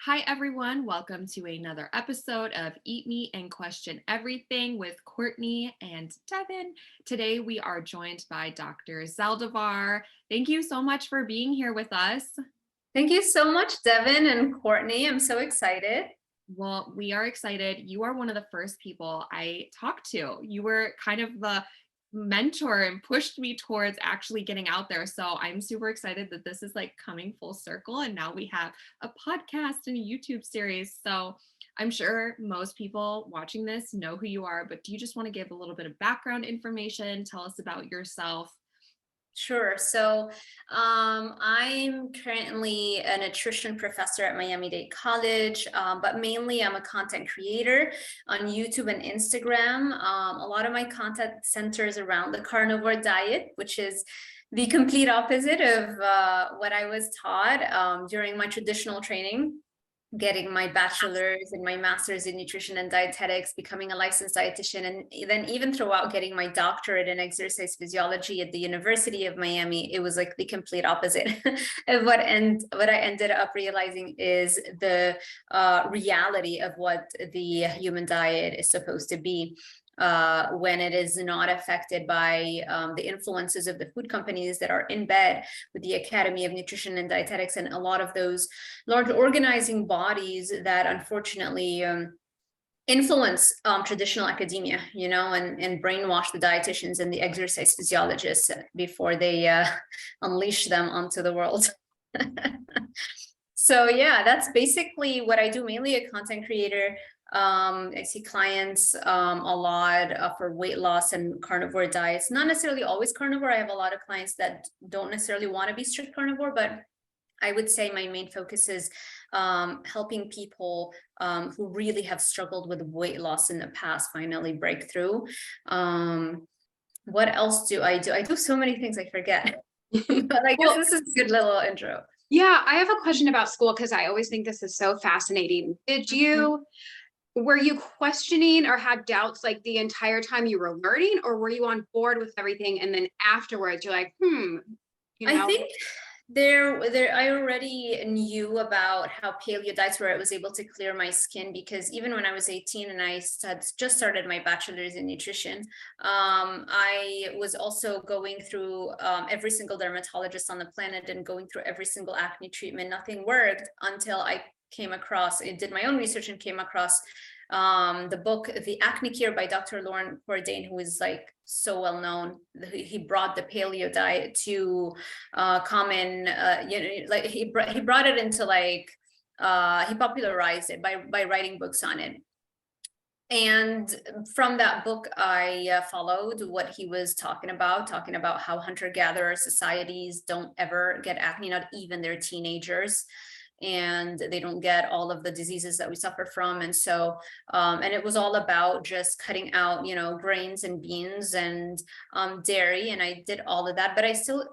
Hi, everyone. Welcome to another episode of Eat Me and Question Everything with Courtney and Devin. Today, we are joined by Dr. Zaldivar. Thank you so much for being here with us. Thank you so much, Devin and Courtney. I'm so excited. Well, we are excited. You are one of the first people I talked to. You were kind of the mentor and pushed me towards actually getting out there. So I'm super excited that this is like coming full circle. And now we have a podcast and a YouTube series. So I'm sure most people watching this know who you are, but do you just want to give a little bit of background information? Tell us about yourself. Sure. So I'm currently a nutrition professor at Miami-Dade College, but mainly I'm a content creator on YouTube and Instagram. A lot of my content centers around the carnivore diet, which is the complete opposite of what I was taught during my traditional training, getting my bachelor's and my master's in nutrition and dietetics, becoming a licensed dietitian, and then even throughout getting my doctorate in exercise physiology at the University of Miami, it was like the complete opposite of what I ended up realizing is the reality of what the human diet is supposed to be. When it is not affected by the influences of the food companies that are in bed with the Academy of Nutrition and Dietetics and a lot of those large organizing bodies that unfortunately influence traditional academia, and brainwash the dietitians and the exercise physiologists before they unleash them onto the world. So yeah, that's basically what I do, mainly a content creator. I see clients a lot for weight loss and carnivore diets, not necessarily always carnivore. I have a lot of clients that don't necessarily want to be strict carnivore, but I would say my main focus is helping people who really have struggled with weight loss in the past finally break through. What else do? I do so many things I forget, but I guess this is a good little intro. Yeah, I have a question about school because I always think this is so fascinating. Were you questioning or had doubts like the entire time you were learning, or were you on board with everything and then afterwards you're like, I think there I already knew about how paleo diets were. I was able to clear my skin because even when I was 18 and I had just started my bachelor's in nutrition, I was also going through every single dermatologist on the planet and going through every single acne treatment. Nothing worked until I did my own research and came across the book The Acne Cure by Dr. Lauren Cordain, who is like so well known. He brought the paleo diet to common, like he brought it into like he popularized it by writing books on it. And from that book, I followed what he was talking about how hunter-gatherer societies don't ever get acne, not even their teenagers, and they don't get all of the diseases that we suffer from. And so and it was all about just cutting out grains and beans and dairy, and I did all of that, but I still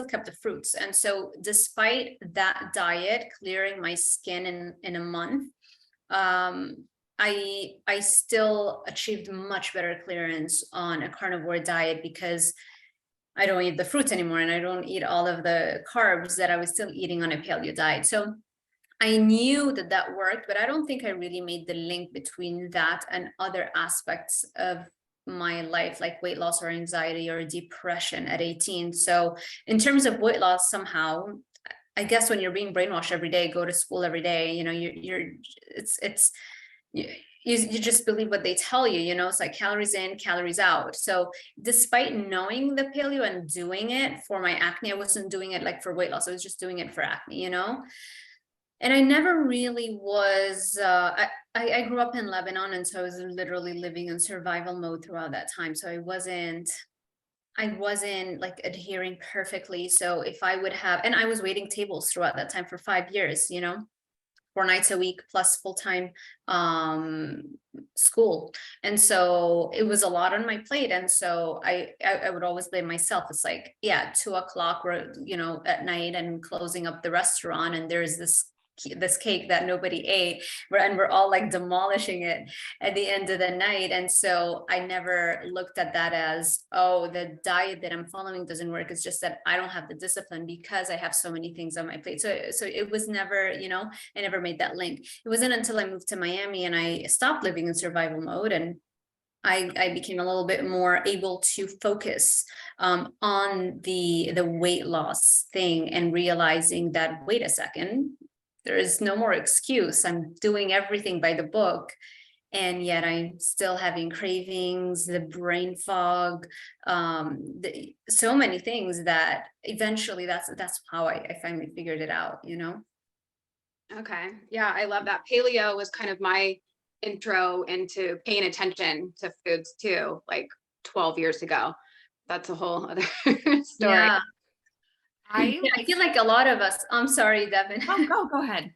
kept the fruits. And so despite that diet clearing my skin in a month, I still achieved much better clearance on a carnivore diet because I don't eat the fruits anymore, and I don't eat all of the carbs that I was still eating on a paleo diet. So I knew that worked, but I don't think I really made the link between that and other aspects of my life, like weight loss or anxiety or depression at 18. So in terms of weight loss, somehow, I guess when you're being brainwashed every day, go to school every day, you just believe what they tell you, it's like calories in, calories out. So despite knowing the paleo and doing it for my acne, I wasn't doing it like for weight loss. I was just doing it for acne, and I never really was, I grew up in Lebanon. And so I was literally living in survival mode throughout that time. So I wasn't like adhering perfectly. So if I would have, and I was waiting tables throughout that time for 5 years, 4 nights a week plus full-time school. And so it was a lot on my plate. And so I would always blame myself. It's like, yeah, 2 o'clock, we're, at night and closing up the restaurant, and there's this this cake that nobody ate, and we're all like demolishing it at the end of the night. And so I never looked at that as, oh, the diet that I'm following doesn't work. It's just that I don't have the discipline because I have so many things on my plate. So it was never, I never made that link. It wasn't until I moved to Miami and I stopped living in survival mode, and I became a little bit more able to focus on the weight loss thing, and realizing that, wait a second, there is no more excuse. I'm doing everything by the book, and yet I'm still having cravings, the brain fog, so many things that eventually that's how I finally figured it out, Okay. Yeah, I love that. Paleo was kind of my intro into paying attention to foods too, like 12 years ago. That's a whole other story. Yeah. I I feel like a lot of us, I'm sorry, Devin. go ahead.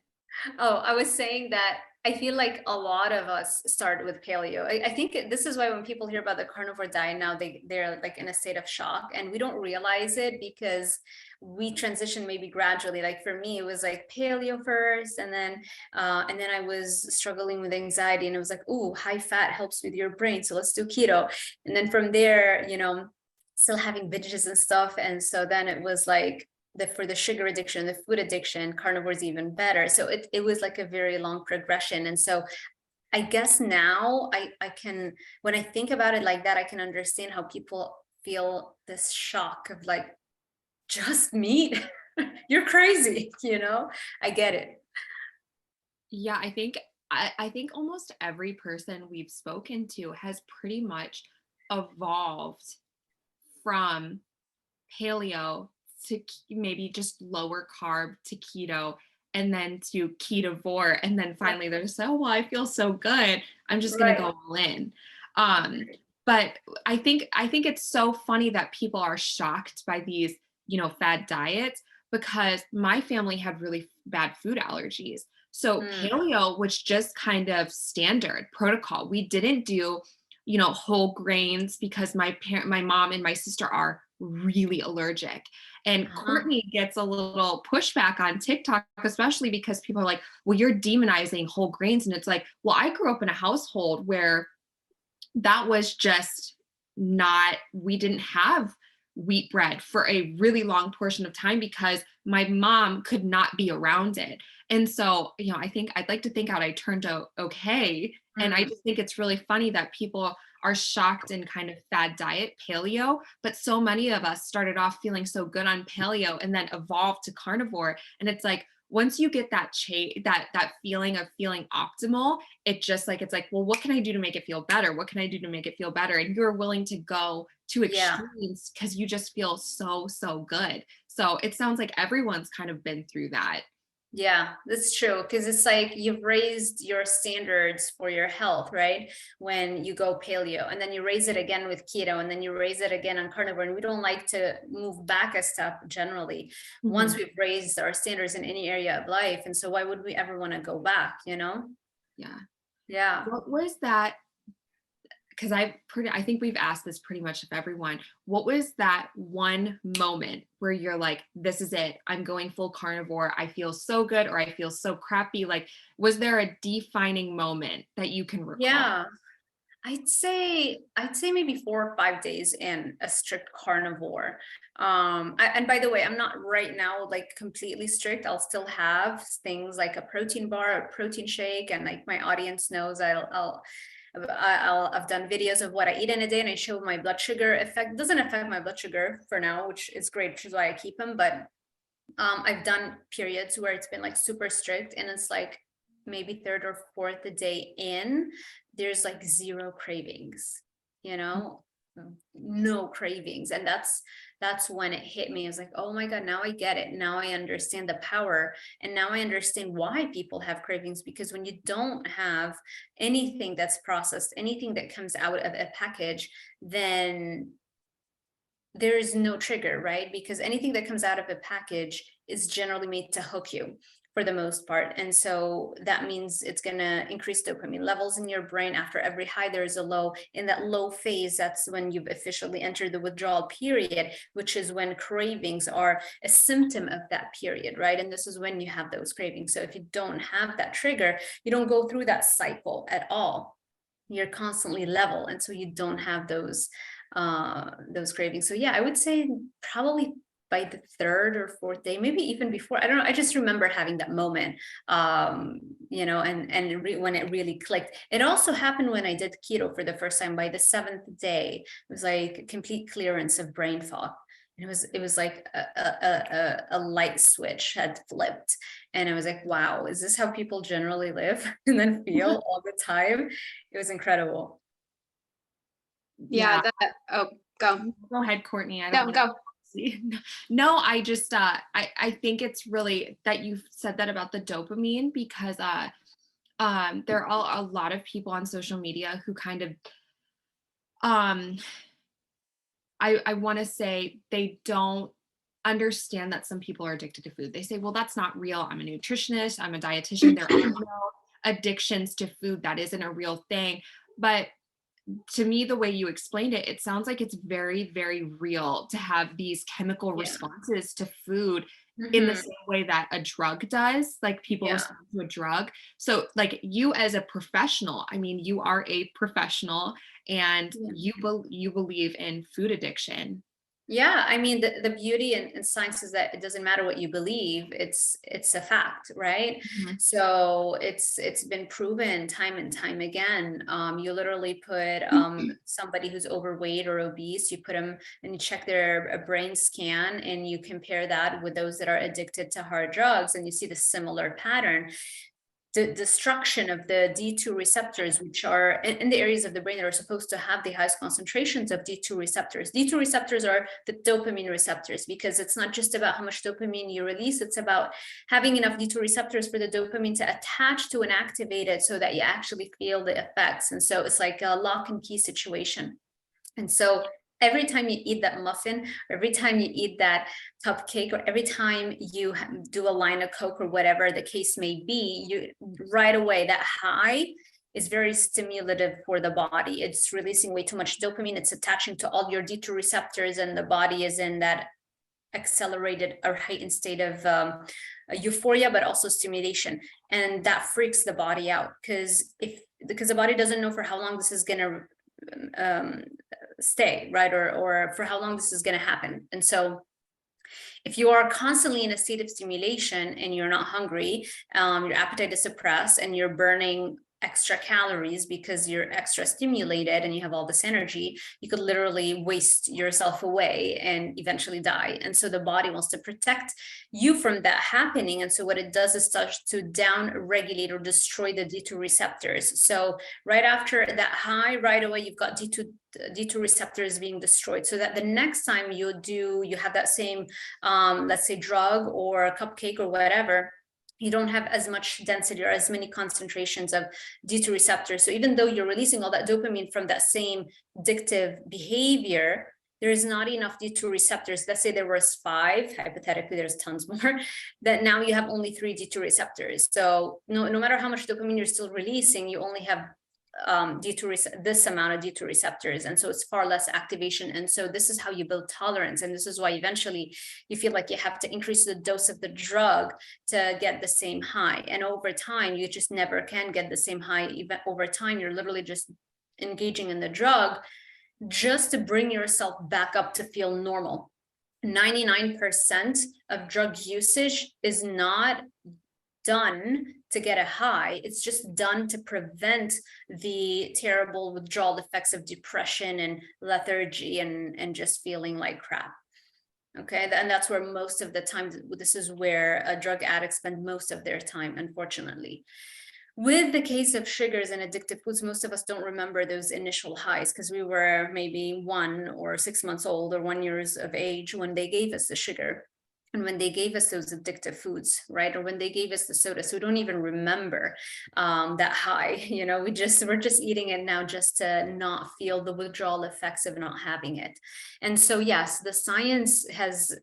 Oh, I was saying that I feel like a lot of us start with paleo. I think this is why when people hear about the carnivore diet now, they're like in a state of shock, and we don't realize it because we transition maybe gradually. Like for me, it was like paleo first, and then I was struggling with anxiety, and it was like, ooh, high fat helps with your brain, so let's do keto. And then from there, still having veggies and stuff. And so then it was like, for the sugar addiction, the food addiction, carnivore is even better. So it was like a very long progression. And so I guess now I can, when I think about it like that, I can understand how people feel this shock of like, just meat, you're crazy, I get it. Yeah, I think almost every person we've spoken to has pretty much evolved from paleo to maybe just lower carb to keto, and then to ketovore, and then finally they're so, well, I feel so good, I'm just gonna go all in. But I think it's so funny that people are shocked by these, fad diets, because my family had really bad food allergies. So paleo was just kind of standard protocol. We didn't do, whole grains, because my mom and my sister are really allergic. And Courtney gets a little pushback on TikTok, especially because people are like, well, you're demonizing whole grains. And it's like, well, I grew up in a household where that was just not, we didn't have wheat bread for a really long portion of time because my mom could not be around it. And so, I'd like to think out I turned out okay. And I just think it's really funny that people are shocked in kind of fad diet paleo, but so many of us started off feeling so good on paleo and then evolved to carnivore. And it's like, once you get that that feeling of feeling optimal, it's like, well, what can I do to make it feel better? What can I do to make it feel better? And you're willing to go to extremes because you just feel so good. So it sounds like everyone's kind of been through that. Yeah, that's true. Because it's like you've raised your standards for your health, right? When you go paleo, and then you raise it again with keto, and then you raise it again on carnivore. And we don't like to move back a step generally once we've raised our standards in any area of life. And so why would we ever want to go back, Yeah. Yeah. What was that? Because I think we've asked this pretty much of everyone. What was that one moment where you're like, this is it, I'm going full carnivore, I feel so good, or I feel so crappy? Like, was there a defining moment that you can recall? Yeah, I'd say maybe 4 or 5 days in a strict carnivore. And by the way, I'm not right now like completely strict. I'll still have things like a protein bar, a protein shake, and like my audience knows I've done videos of what I eat in a day, and I show my blood sugar effect. It doesn't affect my blood sugar for now, which is great, which is why I keep them. But I've done periods where it's been like super strict, and it's like maybe third or fourth day in, there's like zero cravings, no cravings. And that's when it hit me. I was like, oh my God, now I get it. Now I understand the power. And now I understand why people have cravings, because when you don't have anything that's processed, anything that comes out of a package, then there's no trigger, right? Because anything that comes out of a package is generally made to hook you. for the most part. And so that means it's going to increase dopamine levels in your brain. After every high, there is a low. In that low phase, that's when you've officially entered the withdrawal period, which is when cravings are a symptom of that period, right? And this is when you have those cravings. So if you don't have that trigger, you don't go through that cycle at all. You're constantly level. And so you don't have those cravings. So yeah, I would say probably by the third or fourth day, maybe even before, I don't know. I just remember having that moment, you know, when it really clicked. It also happened when I did keto for the first time. By the 7th day, it was like complete clearance of brain fog. And it was like a light switch had flipped. And I was like, wow, is this how people generally live and then feel all the time? It was incredible. Yeah. Go ahead, Courtney. Go. No, I just I think it's really that you said that about the dopamine, because there are a lot of people on social media who kind of I want to say they don't understand that some people are addicted to food. They say, well, that's not real. I'm a nutritionist, I'm a dietitian. There are no addictions to food. That isn't a real thing. But to me, the way you explained it, it sounds like it's very, very real to have these chemical responses to food in the same way that a drug does, like people respond to a drug. So like you as a professional, I mean, you are a professional and you believe in food addiction. Yeah, I mean, the beauty in science is that it doesn't matter what you believe, it's a fact, right? So it's been proven time and time again. You literally put somebody who's overweight or obese, you put them and you check their brain scan and you compare that with those that are addicted to hard drugs, and you see the similar pattern. The destruction of the D2 receptors, which are in the areas of the brain that are supposed to have the highest concentrations of D2 receptors. D2 receptors are the dopamine receptors, because it's not just about how much dopamine you release, it's about having enough D2 receptors for the dopamine to attach to and activate it so that you actually feel the effects. And so it's like a lock and key situation. And so every time you eat that muffin, or every time you eat that cupcake, or every time you do a line of Coke or whatever the case may be, you right away, that high is very stimulative for the body. It's releasing way too much dopamine. It's attaching to all your D2 receptors, and the body is in that accelerated or heightened state of euphoria, but also stimulation. And that freaks the body out, because the body doesn't know for how long this is going to stay, right? Or for how long this is going to happen. And so if you are constantly in a state of stimulation and you're not hungry, your appetite is suppressed and you're burning extra calories because you're extra stimulated and you have all this energy, you could literally waste yourself away and eventually die. And so the body wants to protect you from that happening. And so what it does is starts to down regulate or destroy the D2 receptors. So right after that high, right away, you've got D2 receptors being destroyed, so that the next time you have that same, let's say drug or a cupcake or whatever, you don't have as much density or as many concentrations of D2 receptors. So even though you're releasing all that dopamine from that same addictive behavior, there is not enough D2 receptors. Let's say there was 5, hypothetically, there's tons more, that now you have only 3 D2 receptors. So no matter how much dopamine you're still releasing, you only have this amount of D2 receptors, and so it's far less activation. And so this is how you build tolerance, and this is why eventually you feel like you have to increase the dose of the drug to get the same high. And over time, you just never can get the same high. Even over time, you're literally just engaging in the drug just to bring yourself back up to feel normal. 99% of drug usage is not done to get a high, it's just done to prevent the terrible withdrawal effects of depression and lethargy and just feeling like crap. Okay, and that's where most of the time, this is where drug addicts spend most of their time, unfortunately. With the case of sugars and addictive foods, most of us don't remember those initial highs because we were maybe 1 or 6 months old or 1 year of age when they gave us the sugar. And when they gave us those addictive foods, right? Or when they gave us the soda, so we don't even remember that high, you know, we're just eating it now just to not feel the withdrawal effects of not having it. And so, yes, the science has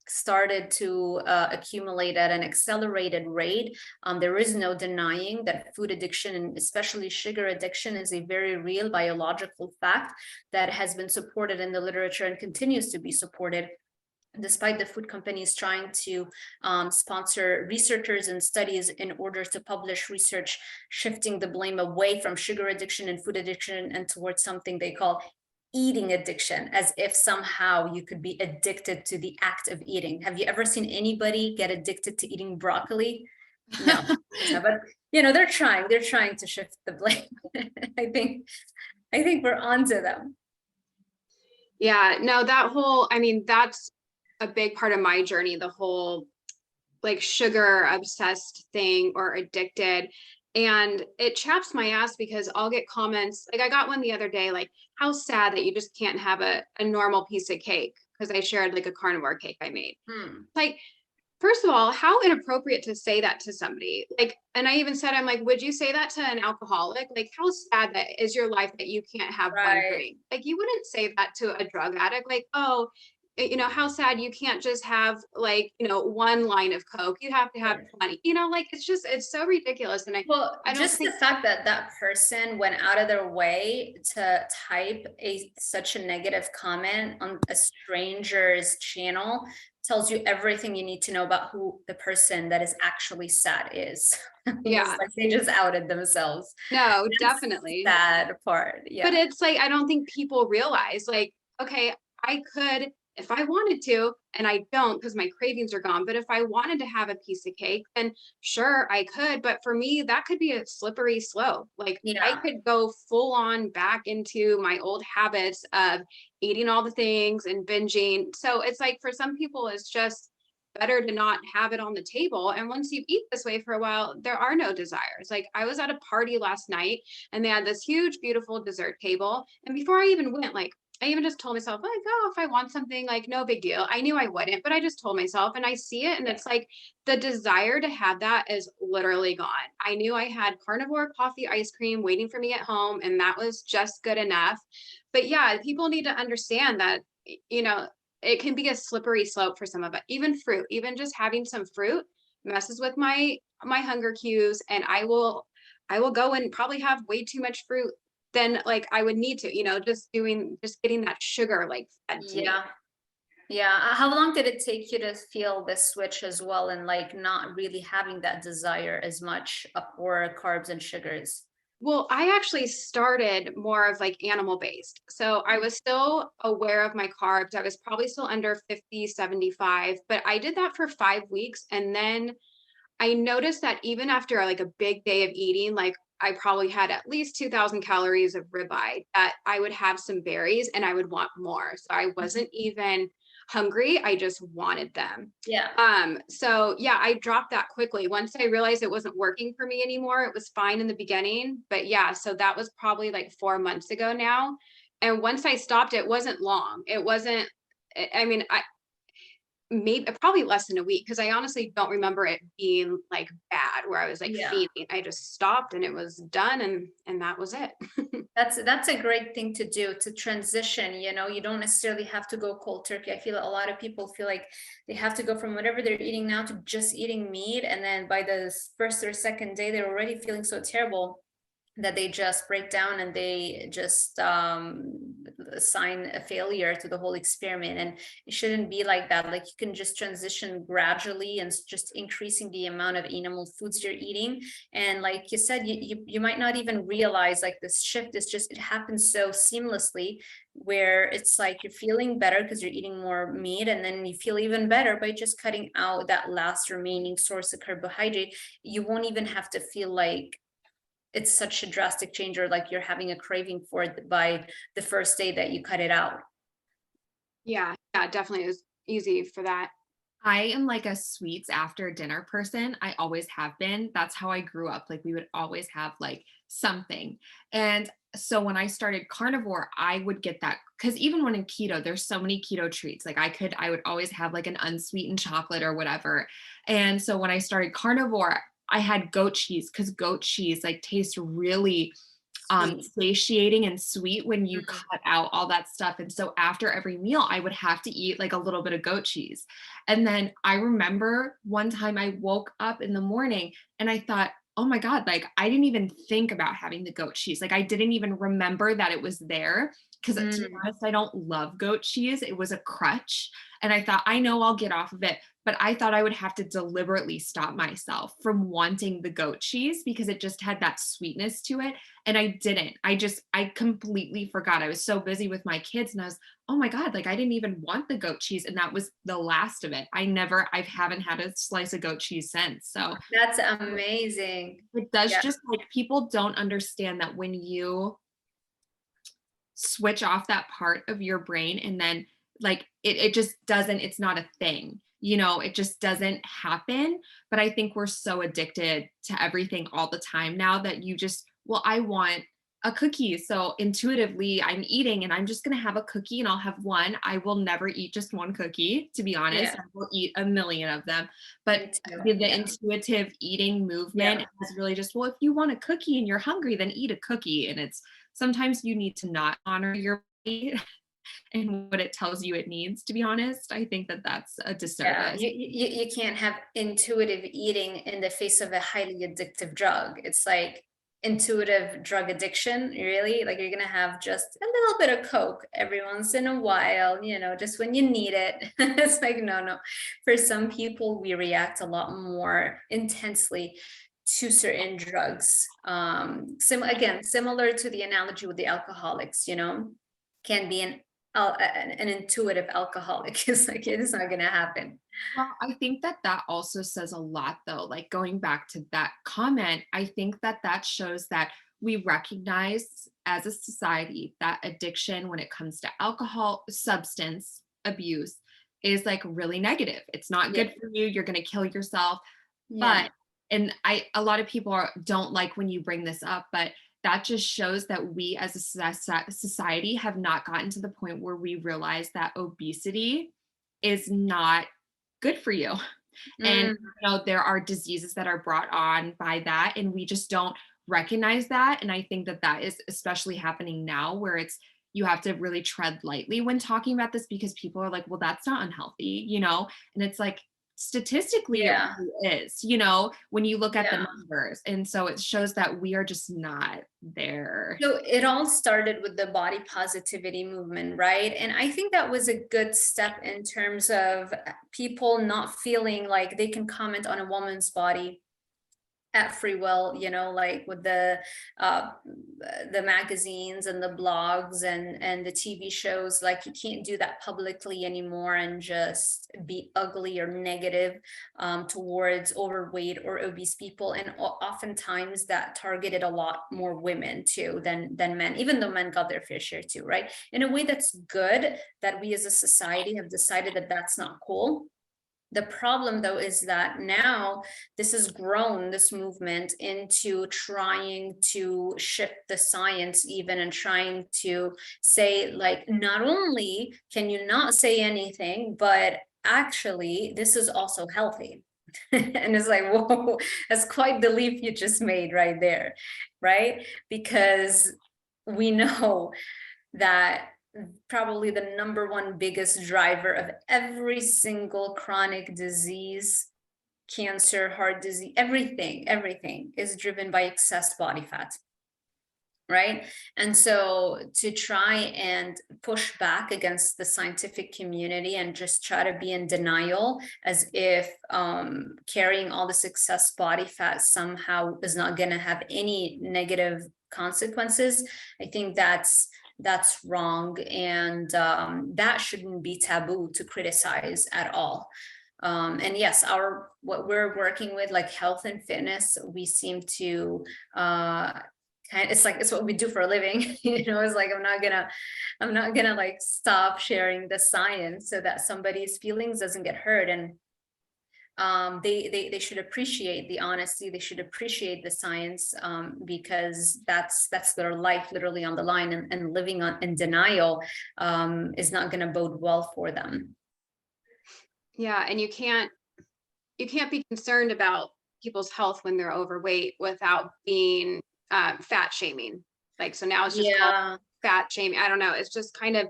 started to accumulate at an accelerated rate. There is no denying that food addiction, and especially sugar addiction, is a very real biological fact that has been supported in the literature and continues to be supported, despite the food companies trying to sponsor researchers and studies in order to publish research shifting the blame away from sugar addiction and food addiction and towards something they call eating addiction, as if somehow you could be addicted to the act of eating. Have you ever seen anybody get addicted to eating broccoli? No. But they're trying to shift the blame. I think we're onto them. Yeah, no, that's a big part of my journey, the whole like sugar obsessed thing or addicted. And it chaps my ass because I'll get comments. Like I got one the other day, like, how sad that you just can't have a normal piece of cake, because I shared like a carnivore cake I made. Like, first of all, how inappropriate to say that to somebody. Like, and I even said, I'm like, would you say that to an alcoholic? Like, how sad that is your life that you can't have one drink? Like, you wouldn't say that to a drug addict. Like, oh, how sad you can't just have like, one line of Coke. You have to have 20, like, it's so ridiculous. And I don't think the fact that that person went out of their way to type such a negative comment on a stranger's channel tells you everything you need to know about who the person that is actually sad is. Yeah. Like they just outed themselves. No, definitely. That part. Yeah. But it's like, I don't think people realize, like, okay, I could, if I wanted to, and I don't because my cravings are gone, but if I wanted to have a piece of cake, then sure, I could. But for me, that could be a slippery slope. Like I could go full on back into my old habits of eating all the things and binging. So it's like, for some people, it's just better to not have it on the table. And once you eat this way for a while, there are no desires. Like I was at a party last night and they had this huge, beautiful dessert table. And before I even went, like, I even just told myself, like, oh, if I want something, like, no big deal. I knew I wouldn't, but I just told myself, and I see it. And it's like the desire to have that is literally gone. I knew I had carnivore coffee ice cream waiting for me at home, and that was just good enough. But yeah, people need to understand that, it can be a slippery slope for some of it. Even fruit, even just having some fruit messes with my hunger cues, and I will go and probably have way too much fruit than like I would need to, just getting that sugar like fed to me. Yeah. How long did it take you to feel this switch as well, and like not really having that desire as much for carbs and sugars? Well, I actually started more of like animal based. So I was still aware of my carbs. I was probably still under 50, 75, but I did that for 5 weeks. And then I noticed that even after like a big day of eating, like I probably had at least 2,000 calories of ribeye, that I would have some berries and I would want more. So I wasn't even hungry. I just wanted them. Yeah. So yeah, I dropped that quickly. Once I realized it wasn't working for me anymore, it was fine in the beginning, but yeah, so that was probably like 4 months ago now. And once I stopped, it wasn't long. It wasn't, I mean, maybe probably less than a week, because I honestly don't remember it being like bad where I was like feeding. I just stopped and it was done, and that was it. That's a great thing to do, to transition. You don't necessarily have to go cold turkey. I feel a lot of people feel like they have to go from whatever they're eating now to just eating meat, and then by the first or second day they're already feeling so terrible that they just break down and they just assign a failure to the whole experiment. And it shouldn't be like that. Like you can just transition gradually and just increasing the amount of animal foods you're eating. And like you said, you might not even realize like this shift is just, it happens so seamlessly, where it's like you're feeling better because you're eating more meat, and then you feel even better by just cutting out that last remaining source of carbohydrate. You won't even have to feel like it's such a drastic change, or like you're having a craving for it by the first day that you cut it out. Yeah, definitely. It was easy for that. I am like a sweets after dinner person. I always have been. That's how I grew up. Like we would always have like something. And so when I started carnivore, I would get that, because even when in keto, there's so many keto treats. Like I would always have like an unsweetened chocolate or whatever. And so when I started carnivore, I had goat cheese, because goat cheese like tastes really satiating and sweet when you Mhm. cut out all that stuff. And so after every meal, I would have to eat like a little bit of goat cheese. And then I remember one time I woke up in the morning and I thought, oh my God, like I didn't even think about having the goat cheese. Like I didn't even remember that it was there. Because to be Mm. honest, I don't love goat cheese. It was a crutch. And I thought, I know I'll get off of it. But I thought I would have to deliberately stop myself from wanting the goat cheese because it just had that sweetness to it. And I didn't. I completely forgot. I was so busy with my kids and I was, oh my God, like I didn't even want the goat cheese. And that was the last of it. I haven't had a slice of goat cheese since. So That's amazing. it does Yeah. just like people don't understand that when you switch off that part of your brain and then like it just doesn't, it's not a thing, it just doesn't happen. But I think we're so addicted to everything all the time now that you just, well, I want a cookie, so intuitively I'm eating and I'm just going to have a cookie and I'll have one. I will never eat just one cookie, to be honest. Yeah. I will eat a million of them. But Me too. the Yeah. intuitive eating movement Yeah. is really just, well, if you want a cookie and you're hungry, then eat a cookie. And it's sometimes you need to not honor your body and what it tells you it needs, to be honest. I think that that's a Yeah, disservice. you can't have intuitive eating in the face of a highly addictive drug. It's like intuitive drug addiction, really. Like you're gonna have just a little bit of Coke every once in a while, just when you need it. It's like, no. For some people, we react a lot more intensely to certain drugs. Again, similar to the analogy with the alcoholics, can be an intuitive alcoholic. It's like it's not gonna happen. Well, I think that that also says a lot, though. Like going back to that comment, I think that that shows that we recognize as a society that addiction, when it comes to alcohol, substance abuse, is like really negative. It's not Yeah, good for you. You're going to kill yourself. yeah, But, and a lot of people don't like when you bring this up, but that just shows that we as a society have not gotten to the point where we realize that obesity is not good for you. And mm, there are diseases that are brought on by that and we just don't recognize that. And I think that that is especially happening now where it's you have to really tread lightly when talking about this because people are like, well, that's not unhealthy, and it's like statistically it yeah, really is, when you look at the yeah. numbers. And so it shows that we are just not there. So it all started with the body positivity movement, right? And I think that was a good step in terms of people not feeling like they can comment on a woman's body at free will, like with the magazines and the blogs and the TV shows. Like you can't do that publicly anymore and just be ugly or negative towards overweight or obese people. And oftentimes that targeted a lot more women too than men, even though men got their fair share too, right? In a way that's good that we as a society have decided that that's not cool. The problem, though, is that now this has grown, this movement, into trying to shift the science even and trying to say, like, not only can you not say anything, but actually, this is also healthy. And it's like, whoa, that's quite the leap you just made right there, right? Because we know that probably the number one biggest driver of every single chronic disease, cancer, heart disease, everything is driven by excess body fat, right? And so to try and push back against the scientific community and just try to be in denial as if carrying all this excess body fat somehow is not going to have any negative consequences, I think that's wrong. And that shouldn't be taboo to criticize at all. And yes, what we're working with, like health and fitness, we seem to it's like it's what we do for a living. It's like I'm not gonna like stop sharing the science so that somebody's feelings doesn't get hurt. And they should appreciate the honesty, they should appreciate the science, because that's their life literally on the line, and living in denial is not going to bode well for them. Yeah, and you can't be concerned about people's health when they're overweight without being fat shaming Like, so now it's just called fat shaming. I don't know. It's just kind of,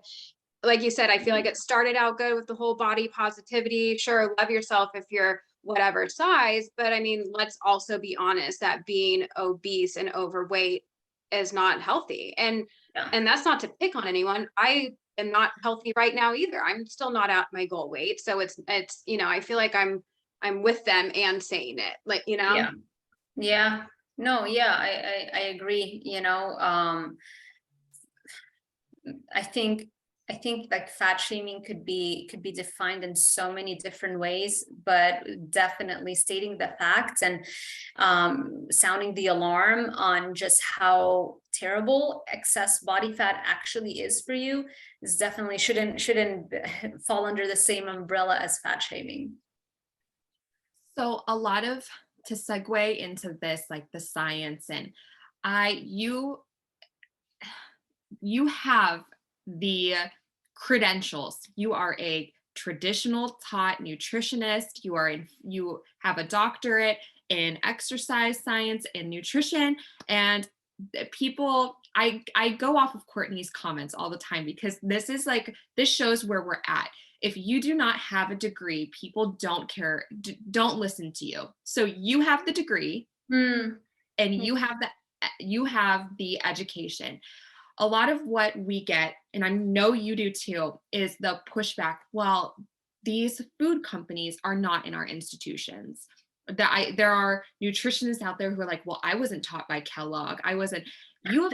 like you said, I feel like it started out good with the whole body positivity. Sure, love yourself if you're whatever size, but I mean, let's also be honest that being obese and overweight is not healthy. And that's not to pick on anyone. I am not healthy right now either. I'm still not at my goal weight. So it's, you know, I feel like I'm with them and saying it, like, you know? Yeah. No, yeah, I agree. You know, I think like fat shaming could be defined in so many different ways, but definitely stating the facts and sounding the alarm on just how terrible excess body fat actually is for you is definitely shouldn't fall under the same umbrella as fat shaming. So a lot of, to segue into this, like the science, and you have the credentials. You are a traditional taught nutritionist. You have a doctorate in exercise science and nutrition. And people, I go off of Courtney's comments all the time, because this shows where we're at. If you do not have a degree, people don't care, don't listen to you. So you have the degree and you have the education. A lot of what we get, and I know you do too, is the pushback. Well, these food companies are not in our institutions. There are nutritionists out there who are like, well, I wasn't taught by Kellogg. I wasn't. You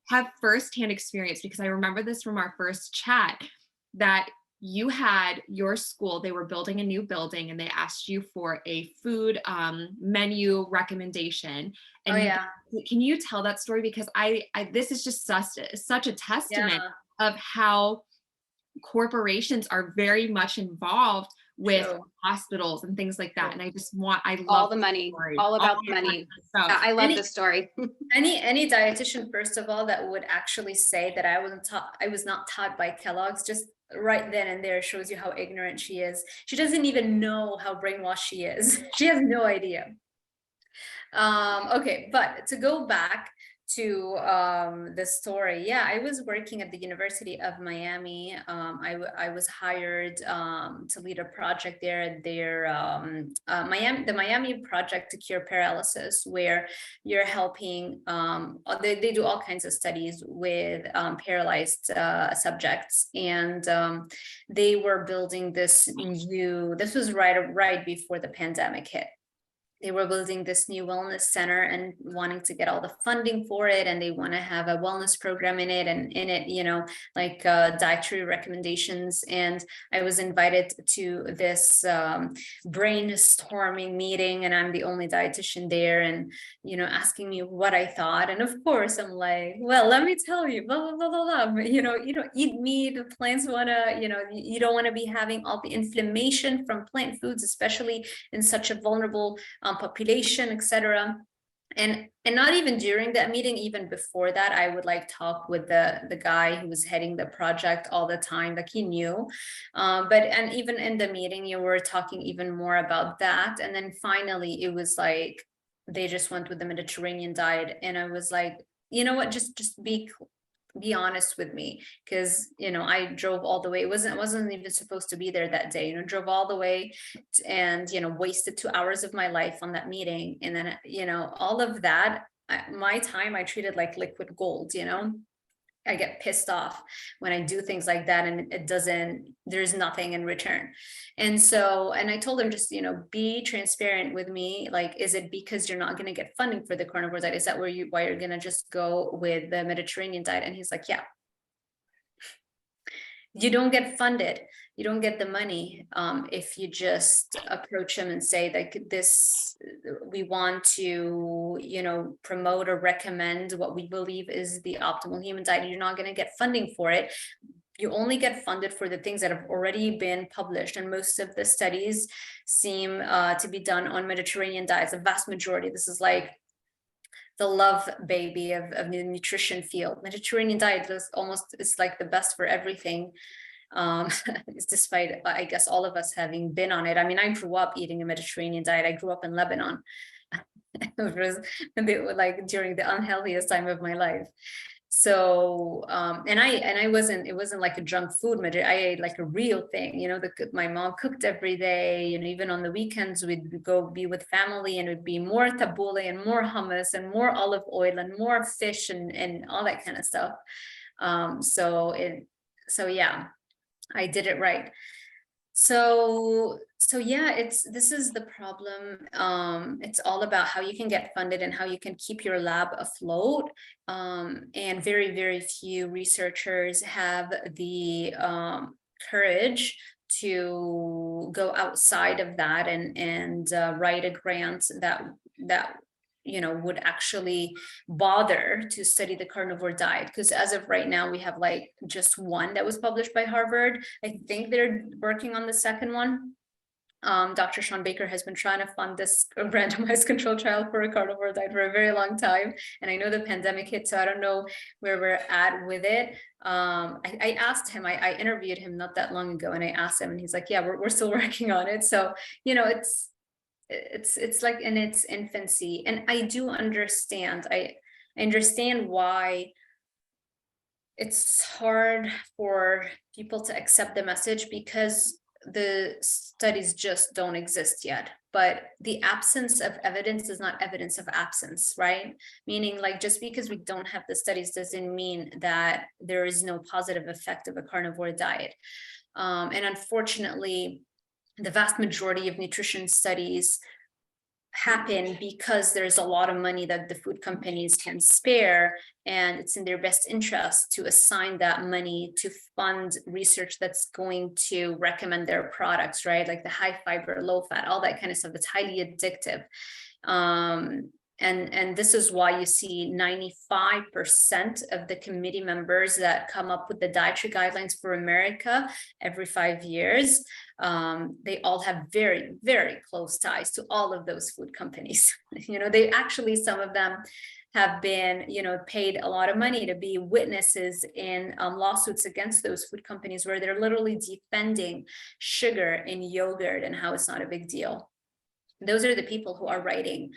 have firsthand experience, because I remember this from our first chat, that you had your school, they were building a new building and they asked you for a food menu recommendation. And can you tell that story? Because this is just such a testament of how corporations are very much involved with hospitals and things like that. And I love all the money, all about the money. I love this story. Any dietitian, first of all, that would actually say that I was not taught by Kellogg's, just right then and there shows you how ignorant she is. She doesn't even know how brainwashed she is. She has no idea. Okay, but to go back to the story, I was working at the University of Miami. I was hired to lead a project there. The Miami Project to Cure Paralysis, where you're helping. They do all kinds of studies with paralyzed subjects, and they were building this new. This was right before the pandemic hit. They were building this new wellness center and wanting to get all the funding for it. And they want to have a wellness program in it, and in it, you know, like dietary recommendations. And I was invited to this brainstorming meeting, and I'm the only dietitian there, and, you know, asking me what I thought. And of course, I'm like, well, let me tell you, blah, blah, blah, blah, blah. You know, you don't eat meat. The plants want to, you know, you don't want to be having all the inflammation from plant foods, especially in such a vulnerable population, etc. And not even during that meeting, even before that, I would like talk with the guy who was heading the project all the time, like he knew. And even in the meeting, you were talking even more about that. And then finally, it was like they just went with the Mediterranean diet, and I was like, you know what, just be honest with me, because, you know, I drove all the way. I wasn't even supposed to be there that day, you know, drove all the way and, you know, wasted 2 hours of my life on that meeting. And then, you know, all of that, my time, I treated like liquid gold, you know. I get pissed off when I do things like that, and there's nothing in return. And so, and I told him, just, you know, be transparent with me. Like, is it because you're not going to get funding for the carnivore diet? Is that why you're going to just go with the Mediterranean diet? And he's like, yeah. You don't get funded, you don't get the money if you just approach them and say that we want to, you know, promote or recommend what we believe is the optimal human diet. You're not going to get funding for it. You only get funded for the things that have already been published, and most of the studies seem to be done on Mediterranean diets. The vast majority. This is like the love baby of the nutrition field. Mediterranean diet is like the best for everything. Despite, I guess, all of us having been on it. I mean, I grew up eating a Mediterranean diet. I grew up in Lebanon. It was like during the unhealthiest time of my life. So and I wasn't, it wasn't like a junk food material. I ate like a real thing, my mom cooked every day, even on the weekends we'd go be with family, and it would be more tabbouleh and more hummus and more olive oil and more fish and all that kind of stuff. So yeah, I did it right. So yeah, this is the problem. It's all about how you can get funded and how you can keep your lab afloat. And very, very few researchers have the courage to go outside of that and write a grant that would actually bother to study the carnivore diet. Because as of right now, we have like just one that was published by Harvard. I think they're working on the second one. Dr. Sean Baker has been trying to fund this randomized control trial for a carnivore diet for a very long time. And I know the pandemic hit, so I don't know where we're at with it. I asked him, I interviewed him not that long ago, and I asked him, and he's like, yeah, we're still working on it. So, it's like in its infancy. And I do understand, I understand why it's hard for people to accept the message, because the studies just don't exist yet. But the absence of evidence is not evidence of absence, right? Meaning, like, just because we don't have the studies doesn't mean that there is no positive effect of a carnivore diet. And unfortunately, the vast majority of nutrition studies happen because there's a lot of money that the food companies can spare, and it's in their best interest to assign that money to fund research that's going to recommend their products, right? Like the high fiber, low fat, all that kind of stuff that's highly addictive. And this is why you see 95% of the committee members that come up with the dietary guidelines for America every 5 years, they all have very, very close ties to all of those food companies. They actually, some of them have been, paid a lot of money to be witnesses in lawsuits against those food companies, where they're literally defending sugar in yogurt and how it's not a big deal. Those are the people who are writing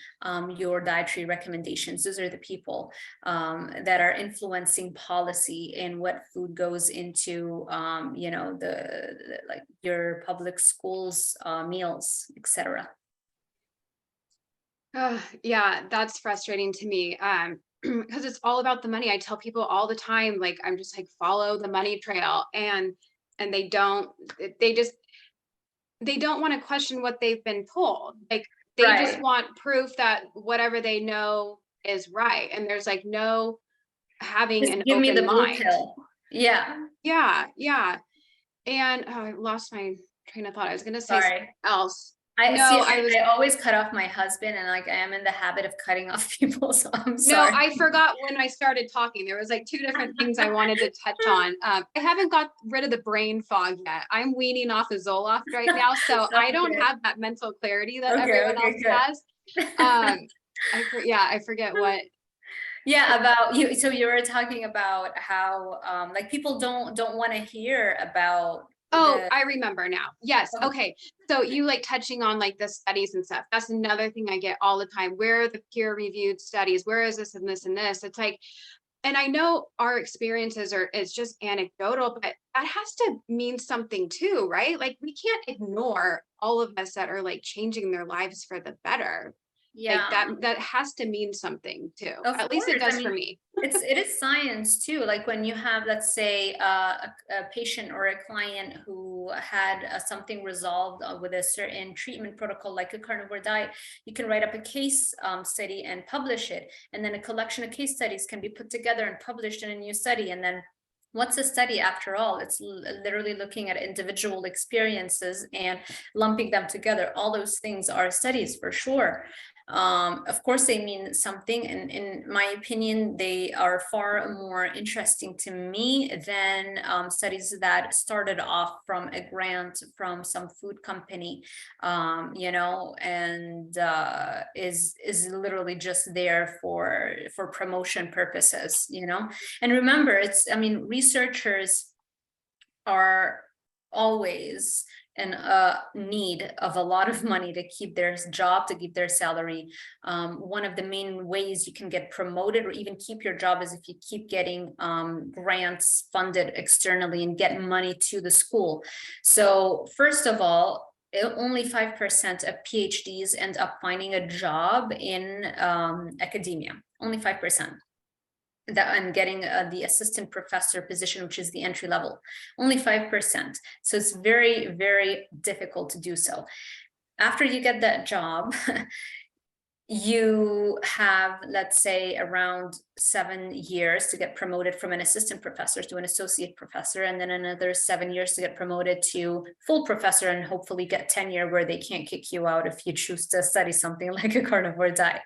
your dietary recommendations. Those are the people that are influencing policy and what food goes into, like your public schools meals, etc. Yeah, that's frustrating to me. Because it's all about the money. I tell people all the time, like, I'm just like, follow the money trail, and they don't want to question what they've been told. Like, they just want proof that whatever they know is right. And there's like no having just an give open me the mind. blue pill. Yeah. And I lost my train of thought. I was going to say Sorry. something else. I always cut off my husband, and like I am in the habit of cutting off people, so I'm sorry. No, I forgot when I started talking. There was like two different things I wanted to touch on. I haven't got rid of the brain fog yet. I'm weaning off of Zoloft right now, so I don't have that mental clarity that everyone else has. I forget what. Yeah, about you. So you were talking about how like people don't want to hear about. Oh, I remember now. Yes. Okay. So you like touching on like the studies and stuff. That's another thing I get all the time. Where are the peer reviewed studies? Where is this and this and this? It's like, and I know our experiences it's just anecdotal, but that has to mean something too, right? Like, we can't ignore all of us that are like changing their lives for the better. Yeah, like that has to mean something too. At least it does for me. It is science too. Like when you have, let's say, a patient or a client who had something resolved with a certain treatment protocol, like a carnivore diet, you can write up a case study and publish it, and then a collection of case studies can be put together and published in a new study. And then what's a study after all? It's literally looking at individual experiences and lumping them together. All those things are studies for sure. Of course, they mean something, and in my opinion, they are far more interesting to me than studies that started off from a grant from some food company, and is literally just there for promotion purposes, And remember, researchers are always and need of a lot of money to keep their job, to keep their salary. One of the main ways you can get promoted or even keep your job is if you keep getting grants funded externally and get money to the school. So first of all, only 5% of PhDs end up finding a job in academia, only 5%. That I'm getting the assistant professor position, which is the entry level, only 5%. So it's very, very difficult to do so. After you get that job, you have, let's say, around 7 years to get promoted from an assistant professor to an associate professor, and then another 7 years to get promoted to full professor, and hopefully get tenure where they can't kick you out if you choose to study something like a carnivore diet.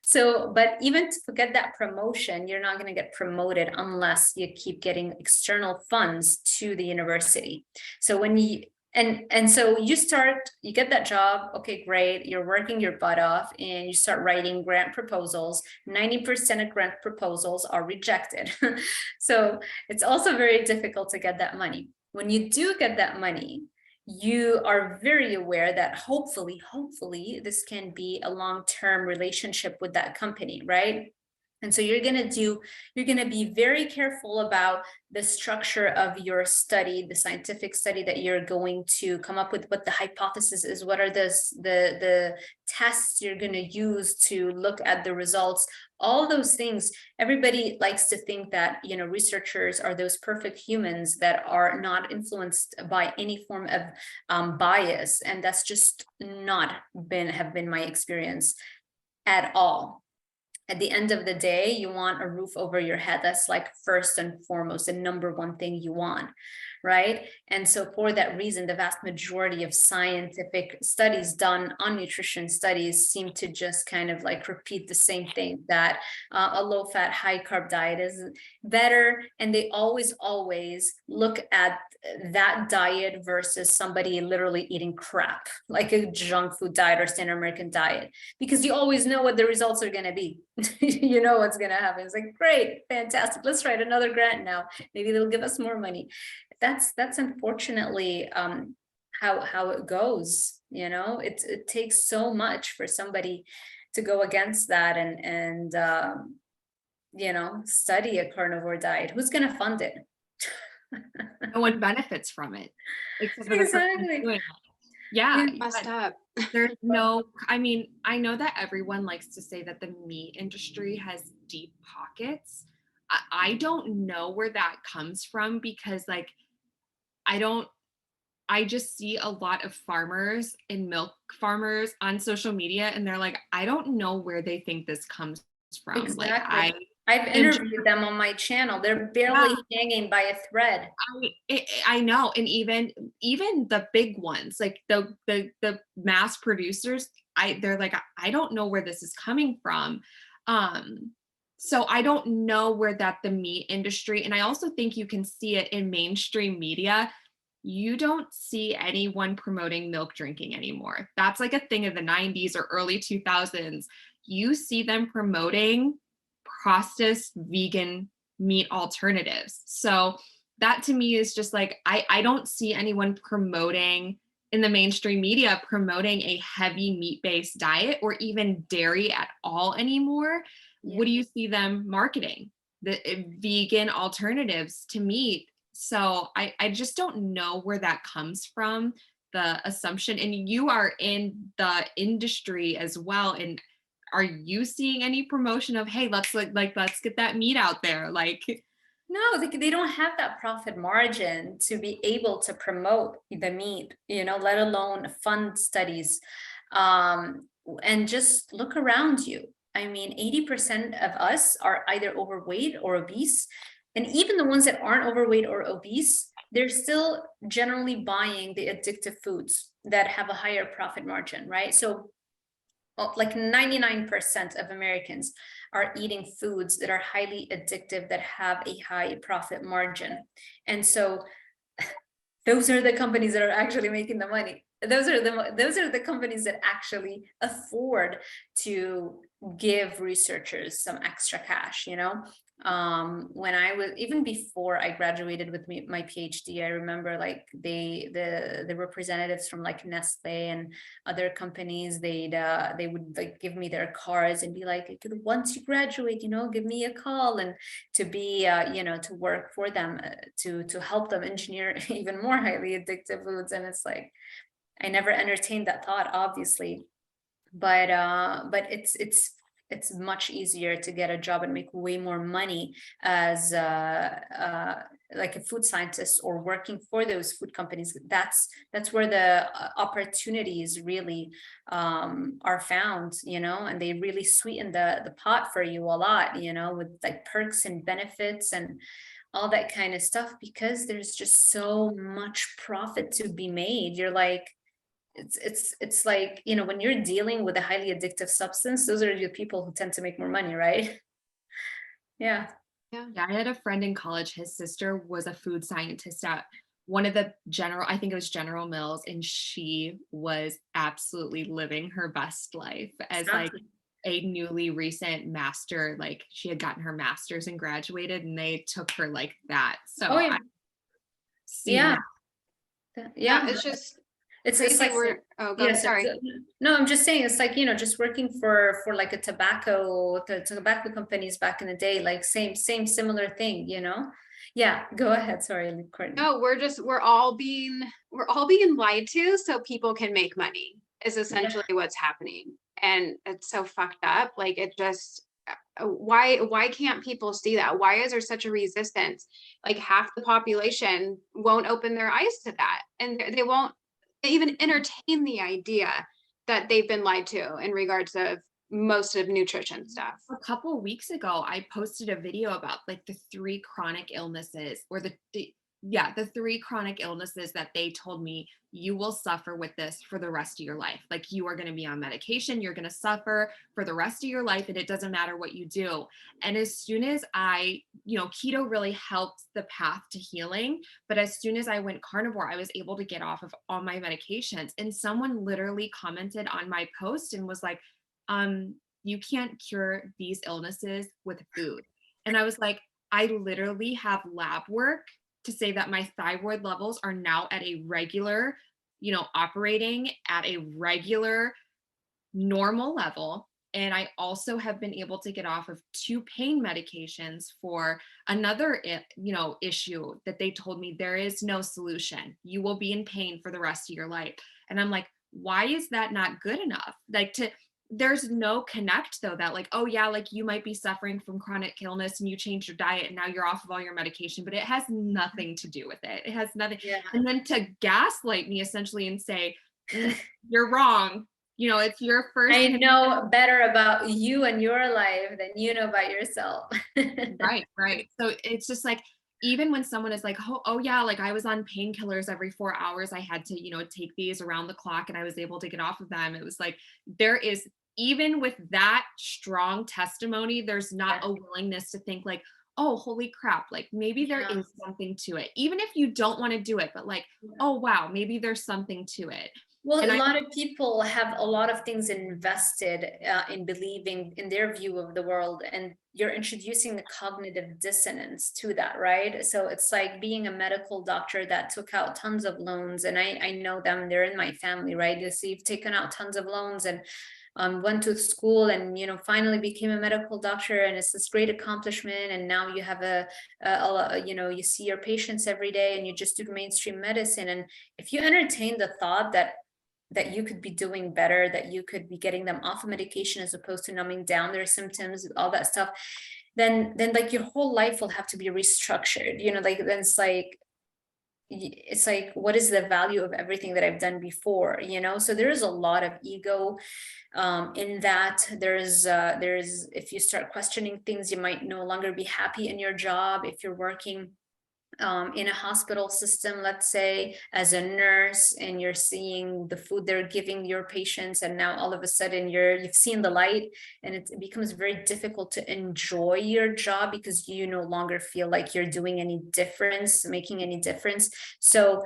So, but even to get that promotion, you're not going to get promoted unless you keep getting external funds to the university. So when you, and so you get that job, okay, great, you're working your butt off and you start writing grant proposals. 90% of grant proposals are rejected. So it's also very difficult to get that money. When you do get that money, you are very aware that hopefully this can be a long-term relationship with that company, right? And so you're going to be very careful about the structure of your study, the scientific study that you're going to come up with, what the hypothesis is, what are the tests you're going to use to look at the results, all those things. Everybody likes to think that, you know, researchers are those perfect humans that are not influenced by any form of bias. And that's just not have been my experience at all. At the end of the day, you want a roof over your head. That's like first and foremost, the number one thing you want, right? And so for that reason, the vast majority of scientific studies done on nutrition studies seem to just kind of like repeat the same thing, that a low-fat, high-carb diet is better. And they always look at that diet versus somebody literally eating crap, like a junk food diet or standard American diet, because you always know what the results are going to be. You know what's going to happen. It's like, great, fantastic, let's write another grant now, maybe they'll give us more money. That's unfortunately how it goes. You know, it takes so much for somebody to go against that and you know, study a carnivore diet. Who's going to fund it? No one benefits from it except for the person Exactly. doing it. Yeah, Messed up. there's no, I mean, I know that everyone likes to say that the meat industry has deep pockets. I don't know where that comes from, because like I just see a lot of farmers and milk farmers on social media, and they're like, I don't know where they think this comes from. Exactly. Like I've interviewed them on my channel. They're barely hanging by a thread. I know, and even the big ones, like the mass producers, they're like, I don't know where this is coming from. So I don't know where that the meat industry, and I also think you can see it in mainstream media. You don't see anyone promoting milk drinking anymore. That's like a thing of the 90s or early 2000s. You see them promoting processed vegan meat alternatives. So that to me is just like, I don't see anyone promoting in the mainstream media promoting a heavy meat-based diet or even dairy at all anymore. Yeah. What do you see them marketing? The vegan alternatives to meat. So I just don't know where that comes from, the assumption. And you are in the industry as well. And are you seeing any promotion of, hey, let's let's get that meat out there? Like, no, they don't have that profit margin to be able to promote the meat, you know, let alone fund studies. And just look around you. I mean, 80% of us are either overweight or obese. And even the ones that aren't overweight or obese, they're still generally buying the addictive foods that have a higher profit margin, right? So like 99% of Americans are eating foods that are highly addictive, that have a high profit margin. And so those are the companies that are actually making the money. Those are the companies that actually afford to give researchers some extra cash, you know? When I was, even before I graduated with my PhD, I remember like the representatives from like Nestle and other companies, they would like give me their cards and be like, once you graduate, give me a call, and to be to work for them, to help them engineer even more highly addictive foods. And it's like, I never entertained that thought, obviously, but it's much easier to get a job and make way more money as like a food scientist or working for those food companies. That's where the opportunities really are found, and they really sweeten the pot for you a lot, with like perks and benefits and all that kind of stuff, because there's just so much profit to be made. You're like, it's like, when you're dealing with a highly addictive substance, those are the people who tend to make more money, right? Yeah. Yeah, I had a friend in college. His sister was a food scientist at one of the I think it was General Mills, and she was absolutely living her best life as like Exactly. a newly recent master. Like she had gotten her master's and graduated, and they took her like that. So Oh yeah. I've seen Yeah. that. Yeah, Yeah. it's just It's crazy. like, Go, yes, sorry. no, I'm just saying, it's like, just working for like a tobacco companies back in the day, like same similar thing, Yeah, go ahead. Sorry, Courtney. No, we're all being lied to so people can make money is essentially what's happening. And it's so fucked up. Like it just, why can't people see that? Why is there such a resistance? Like half the population won't open their eyes to that. And they won't even entertain the idea that they've been lied to in regards of most of nutrition stuff. A couple of weeks ago, I posted a video about like the three chronic illnesses, or the three chronic illnesses that they told me you will suffer with this for the rest of your life. Like you are going to be on medication, you're going to suffer for the rest of your life, and it doesn't matter what you do. And as soon as keto really helped the path to healing. But as soon as I went carnivore, I was able to get off of all my medications. And someone literally commented on my post and was like, you can't cure these illnesses with food. And I was like, I literally have lab work to say that my thyroid levels are now at a regular, operating at a regular normal level. And I also have been able to get off of 2 pain medications for another, issue that they told me there is no solution. You will be in pain for the rest of your life. And I'm like, why is that not good enough? There's no connect though, that like, oh yeah, like you might be suffering from chronic illness and you change your diet and now you're off of all your medication, but it has nothing to do with it. It has nothing. Yeah. And then to gaslight me essentially and say, you're wrong. It's your first. I know better about you and your life than you know about yourself. Right. So it's just like, even when someone is like, oh yeah, like I was on painkillers every 4 hours, I had to, take these around the clock and I was able to get off of them. It was like, there is, even with that strong testimony, there's not a willingness to think like, oh, holy crap, like maybe there is something to it. Even if you don't want to do it, but like, oh wow, maybe there's something to it. Well, a lot of people have a lot of things invested in believing in their view of the world, and you're introducing a cognitive dissonance to that, right? So it's like being a medical doctor that took out tons of loans, and I know them, they're in my family, right? So you've taken out tons of loans and went to school and, finally became a medical doctor, and it's this great accomplishment. And now you have you see your patients every day and you just do mainstream medicine. And if you entertain the thought that you could be doing better, that you could be getting them off of medication as opposed to numbing down their symptoms, all that stuff, then like your whole life will have to be restructured, like then it's like, what is the value of everything that I've done before, so there's a lot of ego in that. There's if you start questioning things, you might no longer be happy in your job. If you're working in a hospital system, let's say as a nurse, and you're seeing the food they're giving your patients, and now all of a sudden you've seen the light, and it becomes very difficult to enjoy your job because you no longer feel like you're doing any difference, making any difference. So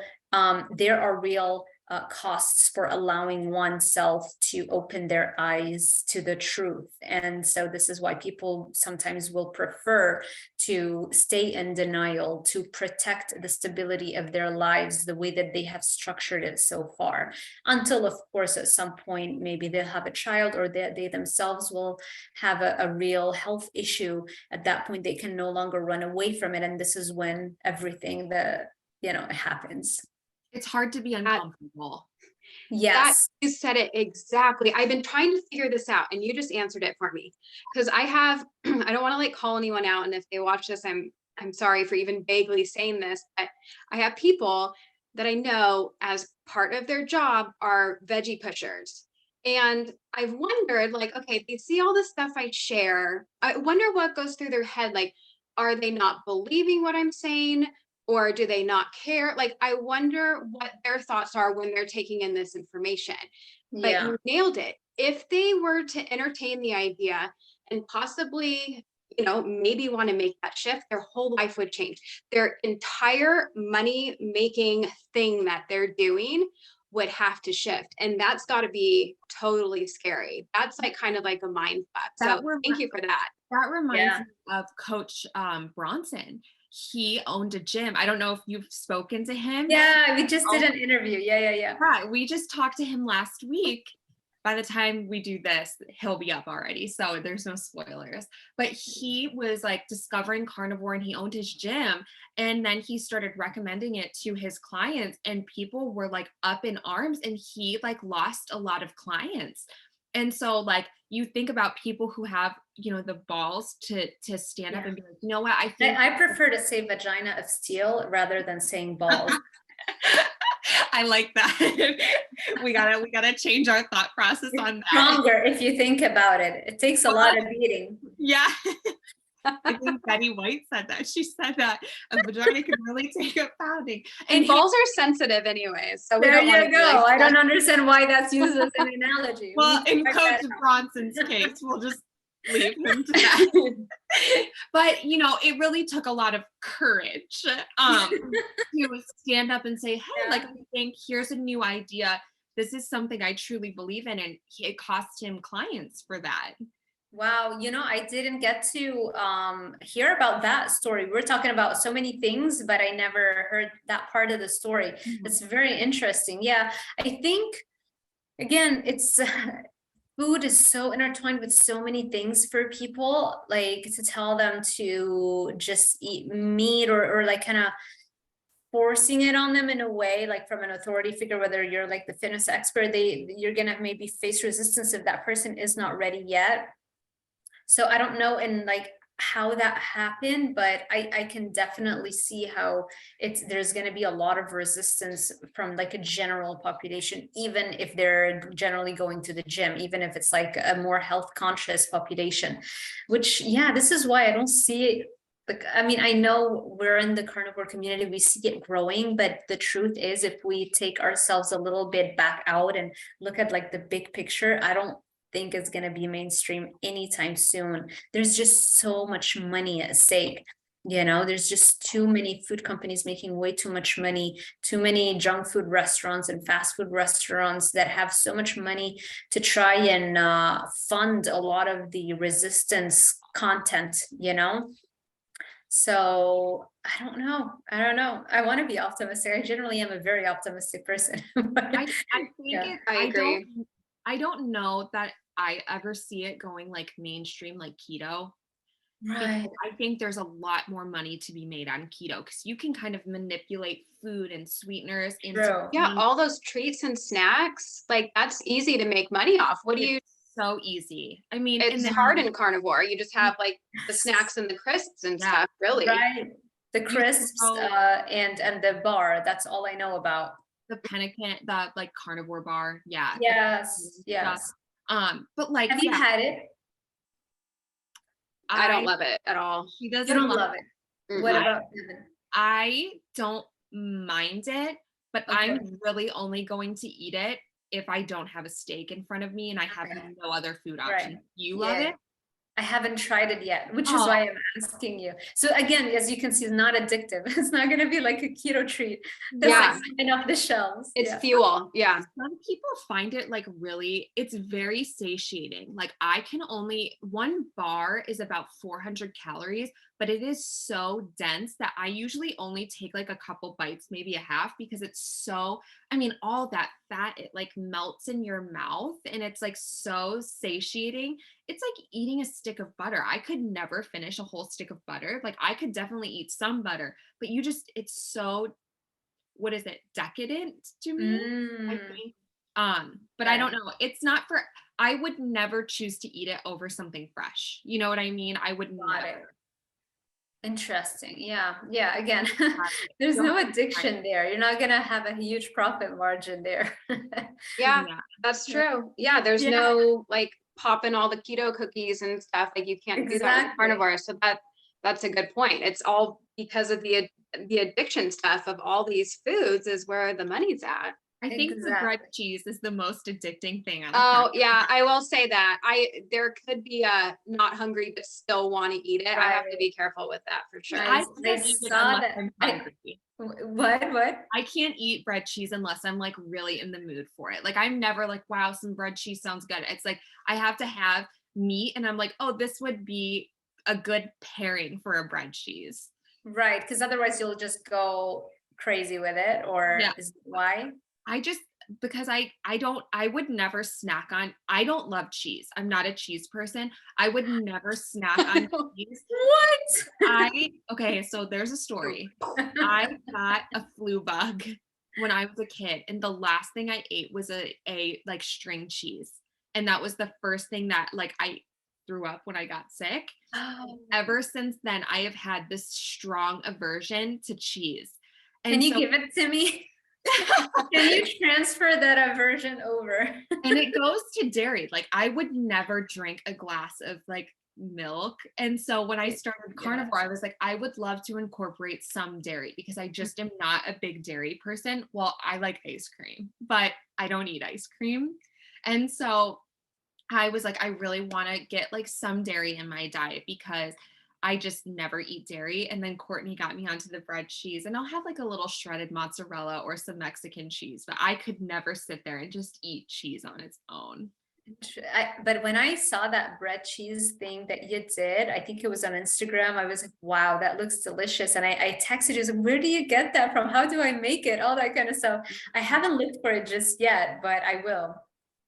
there are real costs for allowing oneself to open their eyes to the truth. And so this is why people sometimes will prefer to stay in denial to protect the stability of their lives the way that they have structured it so far, until of course at some point maybe they'll have a child, or they themselves will have a real health issue. At that point they can no longer run away from it, and this is when everything happens. It's hard to be uncomfortable. Yes. You said it exactly. I've been trying to figure this out, and you just answered it for me. Because I don't want to like call anyone out, and if they watch this, I'm sorry for even vaguely saying this, but I have people that I know as part of their job are veggie pushers. And I've wondered, like, okay, they see all the stuff I share. I wonder what goes through their head. Like, are they not believing what I'm saying? Or do they not care? Like, I wonder what their thoughts are when they're taking in this information. But Yeah. you nailed it. If they were to entertain the idea and possibly, maybe want to make that shift, their whole life would change. Their entire money-making thing that they're doing would have to shift. And that's got to be totally scary. That's like kind of like a mind fuck. So thank you for that. That reminds me of Coach Bronson. He owned a gym. I don't know if you've spoken to him. Yeah, we just did an interview. Yeah. Right. We just talked to him last week. By the time we do this, he'll be up already. So there's no spoilers. But he was like discovering carnivore, and he owned his gym. And then he started recommending it to his clients, and people were like up in arms, and he like lost a lot of clients. And so like you think about people who have, the balls to stand up and be like, you know what, I prefer to say vagina of steel rather than saying balls. I like that. we gotta change our thought process on that. Stronger if you think about it. It takes a lot of beating. Yeah. I think Betty White said that. She said that a vagina can really take a pounding. And balls are sensitive anyways. So there you go. I don't understand why that's used as an analogy. Well, in Coach Bronson's case, we'll just leave him to that. But it really took a lot of courage to stand up and say, hey, like, I think here's a new idea. This is something I truly believe in. And it cost him clients for that. Wow, I didn't get to hear about that story. We're talking about so many things, but I never heard that part of the story. It's very interesting. Yeah, I think, again, it's food is so intertwined with so many things for people, like to tell them to just eat meat or like kind of forcing it on them in a way, like from an authority figure, whether you're like the fitness expert, you're going to maybe face resistance if that person is not ready yet. So I don't know in like how that happened, but I can definitely see how there's going to be a lot of resistance from like a general population, even if they're generally going to the gym, even if it's like a more health conscious population, which, yeah, this is why I don't see it. Like, I mean, I know we're in the carnivore community, we see it growing, but the truth is, if we take ourselves a little bit back out and look at like the big picture, I don't think it's going to be mainstream anytime soon. There's just so much money at stake. There's just too many food companies making way too much money, too many junk food restaurants and fast food restaurants that have so much money to try and fund a lot of the resistance content, So I don't know. I want to be optimistic. I generally am a very optimistic person. I think Yeah. I agree. I don't know that I ever see it going like mainstream, like keto. Right. I think there's a lot more money to be made on keto because you can kind of manipulate food and sweeteners into all those treats and snacks, like that's easy to make money off. So easy. I mean, it's hard in carnivore. You just have like the snacks and the crisps and stuff, really. Right. The crisps and the bar. That's all I know about. The penican, that like carnivore bar. Yeah. Yes. But like, have you had it? I don't love it at all. She doesn't love it. Mm-hmm. What about Evan? I don't mind it, but I'm really only going to eat it if I don't have a steak in front of me and I have no other food option. You love it? I haven't tried it yet, which is Oh, why I'm asking you. So again, as you can see, it's not addictive. It's not going to be like a keto treat that's Yeah. like coming off the shelves. It's Yeah. fuel. Yeah. some people find it like really, it's very satiating. Like I can only, one bar is about 400 calories, but it is so dense that I usually only take like a couple bites, maybe a half, because it's so, I mean, all that fat, it like melts in your mouth and it's like so satiating. It's like eating a stick of butter. I could never finish a whole stick of butter. Like I could definitely eat some butter, but you just, it's so, what is it, decadent to me, I think. But I don't know. It's not for, I would never choose to eat it over something fresh. You know what I mean? I would Got it. never. Interesting. Yeah. Yeah. Again, Exactly. there's Don't no get addiction there. You're not going to have a huge profit margin there. Yeah, Yeah. that's true. Yeah, there's Yeah. no like popping all the keto cookies and stuff. Like you can't do that with Exactly. carnivore. So that's a good point. It's all because of the addiction stuff of all these foods is where the money's at. I think the bread Exactly. cheese is the most addicting thing on the Oh carnivore. yeah, I will say that. There could be a not hungry but still want to eat it. I have to be careful with that for sure. I I can't eat it saw unless that. I'm hungry. What? I can't eat bread cheese unless I'm like really in the mood for it. Like I'm never like, wow, some bread cheese sounds good. It's like I have to have meat and I'm like, oh, this would be a good pairing for a bread cheese. Right. Because otherwise you'll just go crazy with it, or Yeah. is why? I just, because I would never snack on, I don't love cheese. I'm not a cheese person. I would never snack on cheese. What? Okay, so there's a story. I got a flu bug when I was a kid, and the last thing I ate was a like string cheese. And that was the first thing that like I threw up when I got sick. Oh. Ever since then, I have had this strong aversion to cheese. Can And you so give it to me? Can you transfer that aversion over? and it goes to dairy. Like I would never drink a glass of like milk. And so when I started carnivore, I was like, I would love to incorporate some dairy because I just am not a big dairy person. Well, I like ice cream, but I don't eat ice cream. And so I was like, I really want to get like some dairy in my diet because I just never eat dairy. And then Courtney got me onto the bread cheese, and I'll have like a little shredded mozzarella or some Mexican cheese, but I could never sit there and just eat cheese on its own. But when I saw that bread cheese thing that you did, I think it was on Instagram, I was like, wow, that looks delicious. And I texted you, like, where do you get that from? How do I make it? All that kind of stuff. I haven't looked for it just yet, but I will.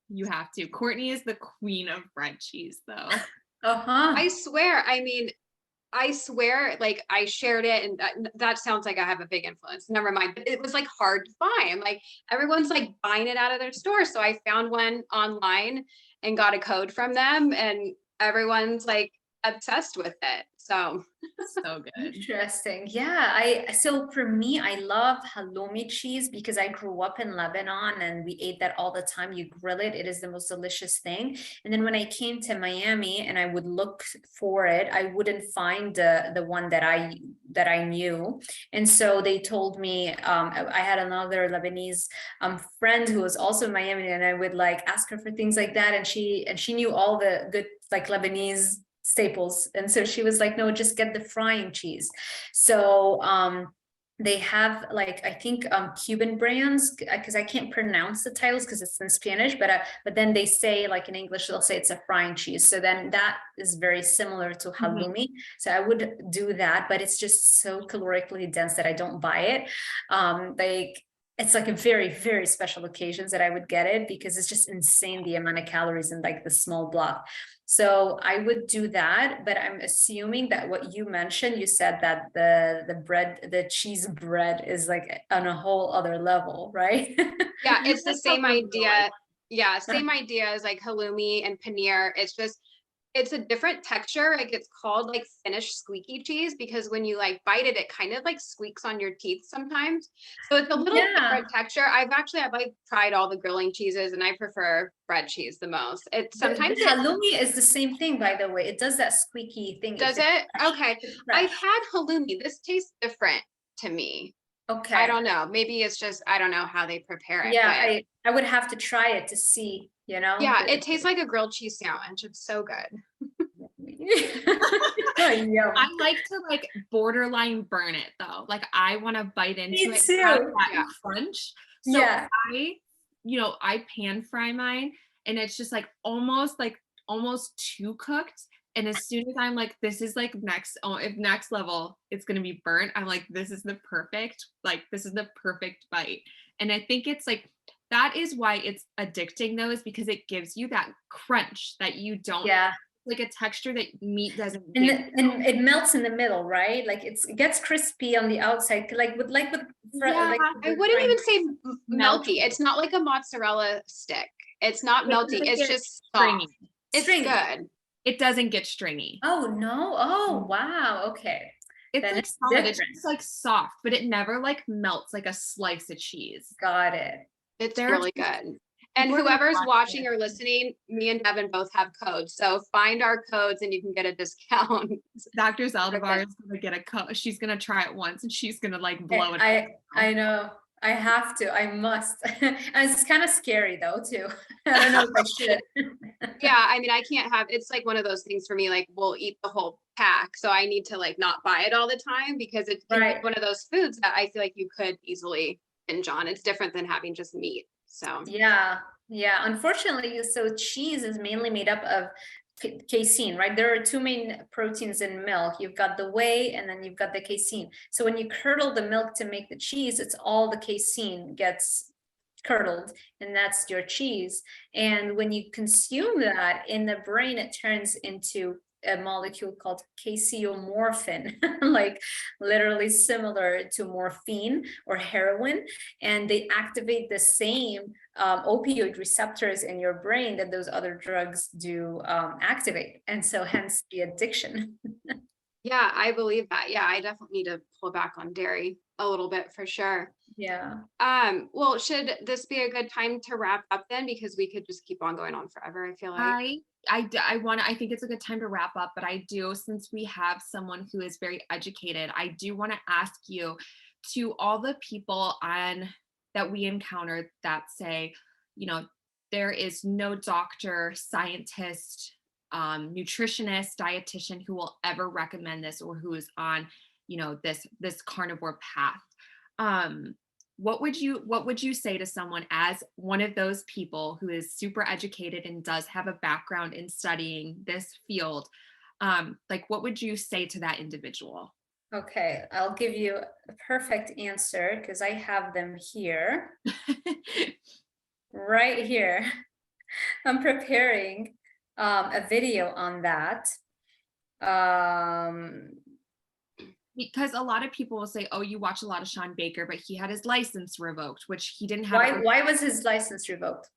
You have to. Courtney is the queen of bread cheese, though. Uh-huh. I swear, like I shared it, and that sounds like I have a big influence. Never mind. But it was like hard to find. Like everyone's like buying it out of their store. So I found one online and got a code from them, and everyone's like obsessed with it. So So good. Interesting. Yeah, so for me, I love halloumi cheese because I grew up in Lebanon and we ate that all the time. You grill it, it is the most delicious thing. And then when I came to Miami and I would look for it, I wouldn't find the one that I knew. And so they told me, I had another Lebanese friend who was also in Miami, and I would like ask her for things like that, and she knew all the good like Lebanese staples, and so she was like, no, just get the frying cheese. So they have like, I think Cuban brands, because I can't pronounce the titles because it's in Spanish, but then they say like in English they'll say it's a frying cheese, so then that is very similar to halloumi. So I would do that, but it's just so calorically dense that I don't buy it. It's like a very, very special occasions that I would get it because it's just insane the amount of calories in like the small block. So I would do that, but I'm assuming that what you mentioned, you said that the cheese bread is like on a whole other level, right? yeah, it's the same idea. Yeah, same idea as like halloumi and paneer. It's a different texture. Like it's called like Finnish squeaky cheese because when you like bite it, it kind of like squeaks on your teeth sometimes. So it's a little different texture. I've like tried all the grilling cheeses and I prefer bread cheese the most. It sometimes halloumi is the same thing, by the way. It does that squeaky thing. Does it? Okay. I've had halloumi. This tastes different to me. Okay. I don't know. Maybe it's just, I don't know how they prepare it. Yeah, I would have to try it to see, Yeah, it tastes like a grilled cheese sandwich. It's so good. Yum. I like to like borderline burn it though. Like I want to bite into Me it, too. have that Yeah. crunch. So Yeah. I pan fry mine and it's just like almost too cooked. And as soon as I'm like, this is like if next level, it's gonna be burnt. I'm like, this is the perfect bite. And I think it's like that is why it's addicting though, is because it gives you that crunch that you don't Yeah. like a texture that meat doesn't And, give. and it melts in the middle, right? Like it gets crispy on the outside, like with Yeah, I wouldn't even say melty. It's not like a mozzarella stick. It's not melty. It's just stringy. soft. It's Stringy. good. It doesn't get stringy. Oh no. Oh wow. Okay. It's Then like it's solid. It's different. just like soft, but it never like melts like a slice of cheese. Got it. It's There's- really good. And We're whoever's watching watching it. or listening, me and Devin both have codes. So find our codes and you can get a discount. Dr. Zaldivar is gonna get a code. She's gonna try it once and she's gonna like blow it. I know. I have to. I must. And it's kind of scary though too. I don't know if I should. Yeah, I mean, I can't have, it's like one of those things for me, like we'll eat the whole pack. So I need to like not buy it all the time because it's Right. one of those foods that I feel like you could easily binge on. It's different than having just meat. So Yeah. Unfortunately, so cheese is mainly made up of casein, right? There are two main proteins in milk. You've got the whey and then you've got the casein. So when you curdle the milk to make the cheese, it's all the casein gets curdled and that's your cheese. And when you consume that in the brain, it turns into a molecule called caseomorphin, like literally similar to morphine or heroin, and they activate the same opioid receptors in your brain that those other drugs do activate, and so hence the addiction. yeah, I believe that. Yeah, I definitely need to pull back on dairy a little bit for sure. Yeah. Well, should this be a good time to wrap up then? Because we could just keep on going on forever, I feel like. I think it's a good time to wrap up, but I do, since we have someone who is very educated, I do want to ask you, to all the people that we encountered that say, there is no doctor, scientist, nutritionist, dietitian who will ever recommend this or who is on, this carnivore path. What would you say to someone as one of those people who is super educated and does have a background in studying this field? Like, what would you say to that individual? Okay, I'll give you a perfect answer because I have them here. Right here. I'm preparing a video on that. Because a lot of people will say, oh, you watch a lot of Sean Baker, but he had his license revoked, which he didn't have. Why was his license revoked?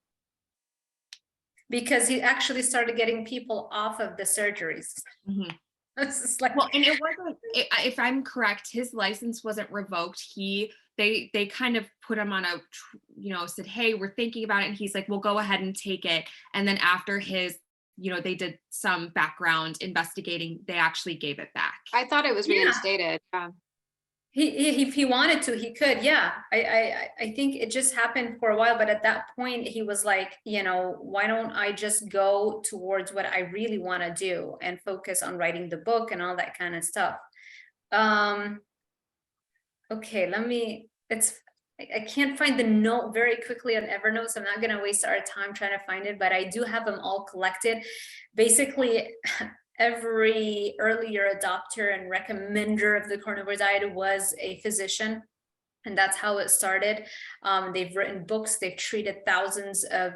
Because he actually started getting people off of the surgeries. Mm-hmm. It's just like, well, and it wasn't, if I'm correct, his license wasn't revoked. They kind of put him on said, hey, we're thinking about it. And he's like, well, go ahead and take it. And then after his, they did some background investigating, they actually gave it back. I thought it was reinstated. Yeah. If he wanted to, he could. Yeah, I think it just happened for a while, but at that point he was like, why don't I just go towards what I really want to do and focus on writing the book and all that kind of stuff. Okay, I can't find the note very quickly on Evernote, so I'm not going to waste our time trying to find it, but I do have them all collected. Basically, every earlier adopter and recommender of the carnivore diet was a physician, and that's how it started. They've written books, they've treated thousands of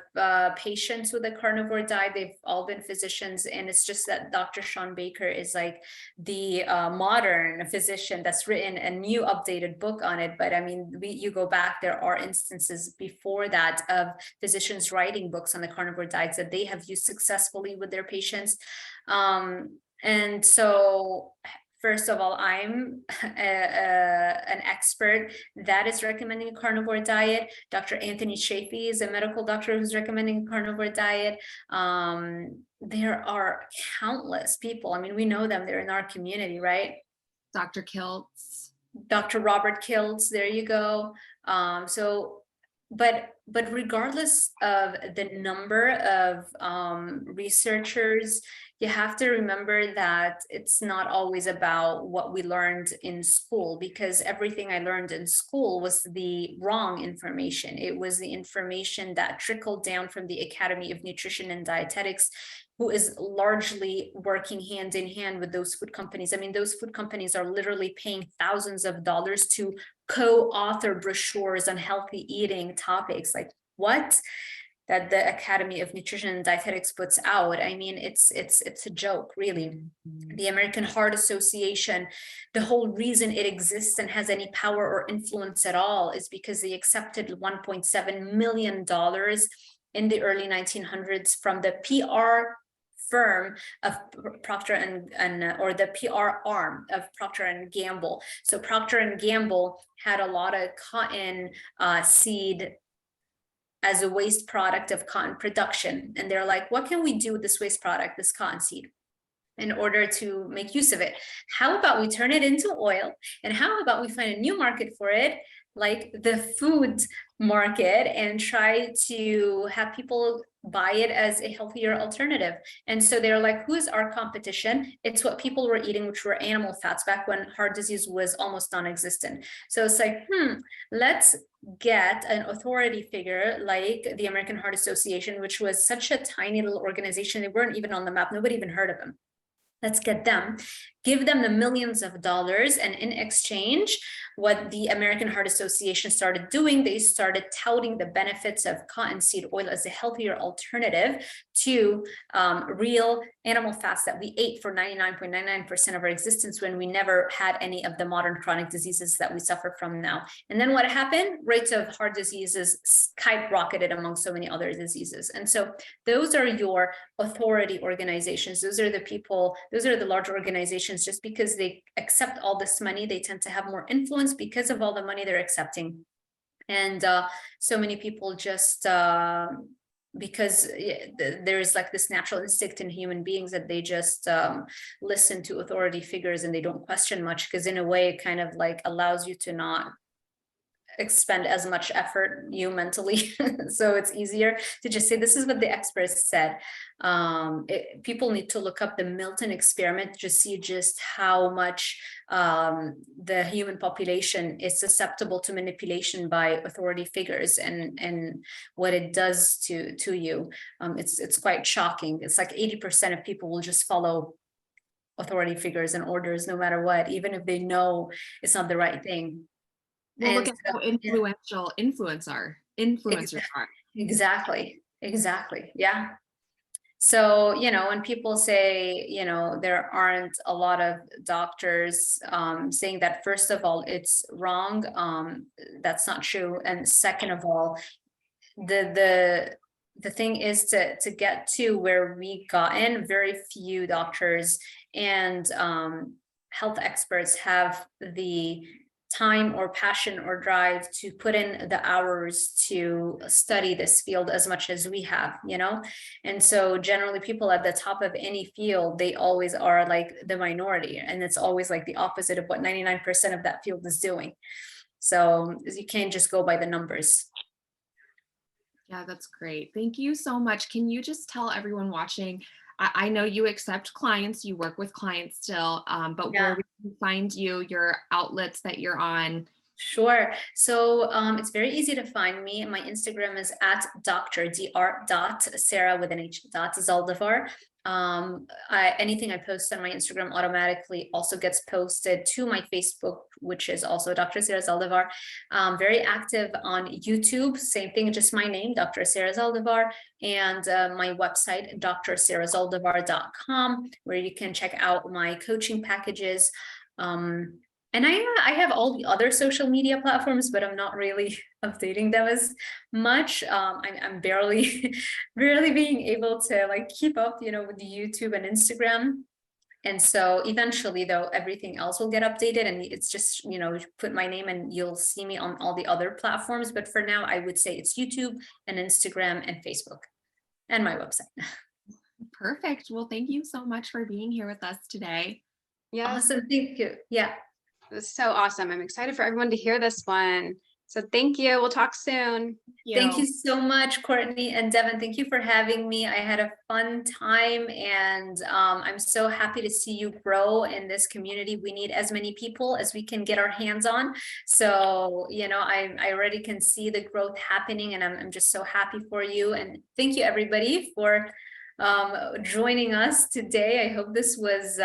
patients with a carnivore diet. They've all been physicians, and it's just that Dr. Sean Baker is like the modern physician that's written a new updated book on it. But I mean, you go back, there are instances before that of physicians writing books on the carnivore diets that they have used successfully with their patients. And so, first of all, I'm an expert that is recommending a carnivore diet. Dr. Anthony Chafee is a medical doctor who's recommending a carnivore diet. There are countless people. I mean, we know them. They're in our community, right? Dr. Kiltz. Dr. Robert Kiltz, there you go. But regardless of the number of researchers you have to remember that it's not always about what we learned in school, because everything I learned in school was the wrong information. It was the information that trickled down from the Academy of Nutrition and Dietetics, who is largely working hand in hand with those food companies. I mean, those food companies are literally paying thousands of dollars to co-author brochures on healthy eating topics. Like, what? That the Academy of Nutrition and Dietetics puts out. I mean, it's a joke, really. The American Heart Association, the whole reason it exists and has any power or influence at all is because they accepted $1.7 million in the early 1900s from the PR firm of Procter and or the PR arm of Procter and Gamble. So Procter and Gamble had a lot of cotton seed as a waste product of cotton production. And they're like, what can we do with this waste product, this cotton seed, in order to make use of it? How about we turn it into oil? And how about we find a new market for it, like the food market, and try to have people buy it as a healthier alternative? And so they're like, who is our competition? It's what people were eating, which were animal fats, back when heart disease was almost non-existent. So it's like, let's get an authority figure like the American Heart Association, which was such a tiny little organization. They weren't even on the map. Nobody even heard of them. Let's get them, give them the millions of dollars. And in exchange, what the American Heart Association started doing, they started touting the benefits of cottonseed oil as a healthier alternative to real animal fats that we ate for 99.99% of our existence, when we never had any of the modern chronic diseases that we suffer from now. And then what happened? Rates of heart diseases skyrocketed among so many other diseases. And so those are your authority organizations. Those are the people, those are the large organizations. Just because they accept all this money, they tend to have more influence because of all the money they're accepting. And so many people just, because there's like this natural instinct in human beings that they just listen to authority figures and they don't question much, because in a way it kind of like allows you to not expend as much effort you mentally. So it's easier to just say, this is what the experts said. People need to look up the Milton experiment to see just how much the human population is susceptible to manipulation by authority figures, and what it does to you. It's quite shocking. It's like 80% of people will just follow authority figures and orders no matter what, even if they know it's not the right thing. Well, look at how influential influencers are. Exactly. Yeah. So, when people say, there aren't a lot of doctors saying that, first of all, it's wrong. That's not true. And second of all, the thing is to get to where we got in, very few doctors and health experts have the time or passion or drive to put in the hours to study this field as much as we have, and so generally people at the top of any field, they always are like the minority, and it's always like the opposite of what 99% of that field is doing. So you can't just go by the numbers. Yeah, that's great. Thank you so much. Can you just tell everyone watching, I know you accept clients, you work with clients still, but where we can find you, your outlets that you're on? Sure. So it's very easy to find me. My Instagram is at Dr. Sarah with an H Zaldivar. Anything I post on my Instagram automatically also gets posted to my Facebook, which is also Dr. Sarah Zaldivar. Very active on YouTube, same thing, just my name, Dr. Sarah Zaldivar, and my website, drsarahzaldivar.com, where you can check out my coaching packages. And I have all the other social media platforms, but I'm not really updating them as much. I'm barely being able to like keep up, with YouTube and Instagram. And so eventually, though, everything else will get updated, and it's just, put my name and you'll see me on all the other platforms. But for now, I would say it's YouTube and Instagram and Facebook and my website. Perfect. Well, thank you so much for being here with us today. Yeah. Awesome. Thank you. Yeah. It was so awesome. I'm excited for everyone to hear this one. So thank you. We'll talk soon. Thank you so much, Courtney and Devin. Thank you for having me. I had a fun time, and I'm so happy to see you grow in this community. We need as many people as we can get our hands on. So, you know, I already can see the growth happening, and I'm just so happy for you. And thank you, everybody, for joining us today. I hope this was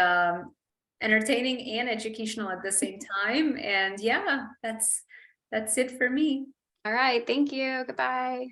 entertaining and educational at the same time. And yeah, that's it for me. All right. Thank you. Goodbye.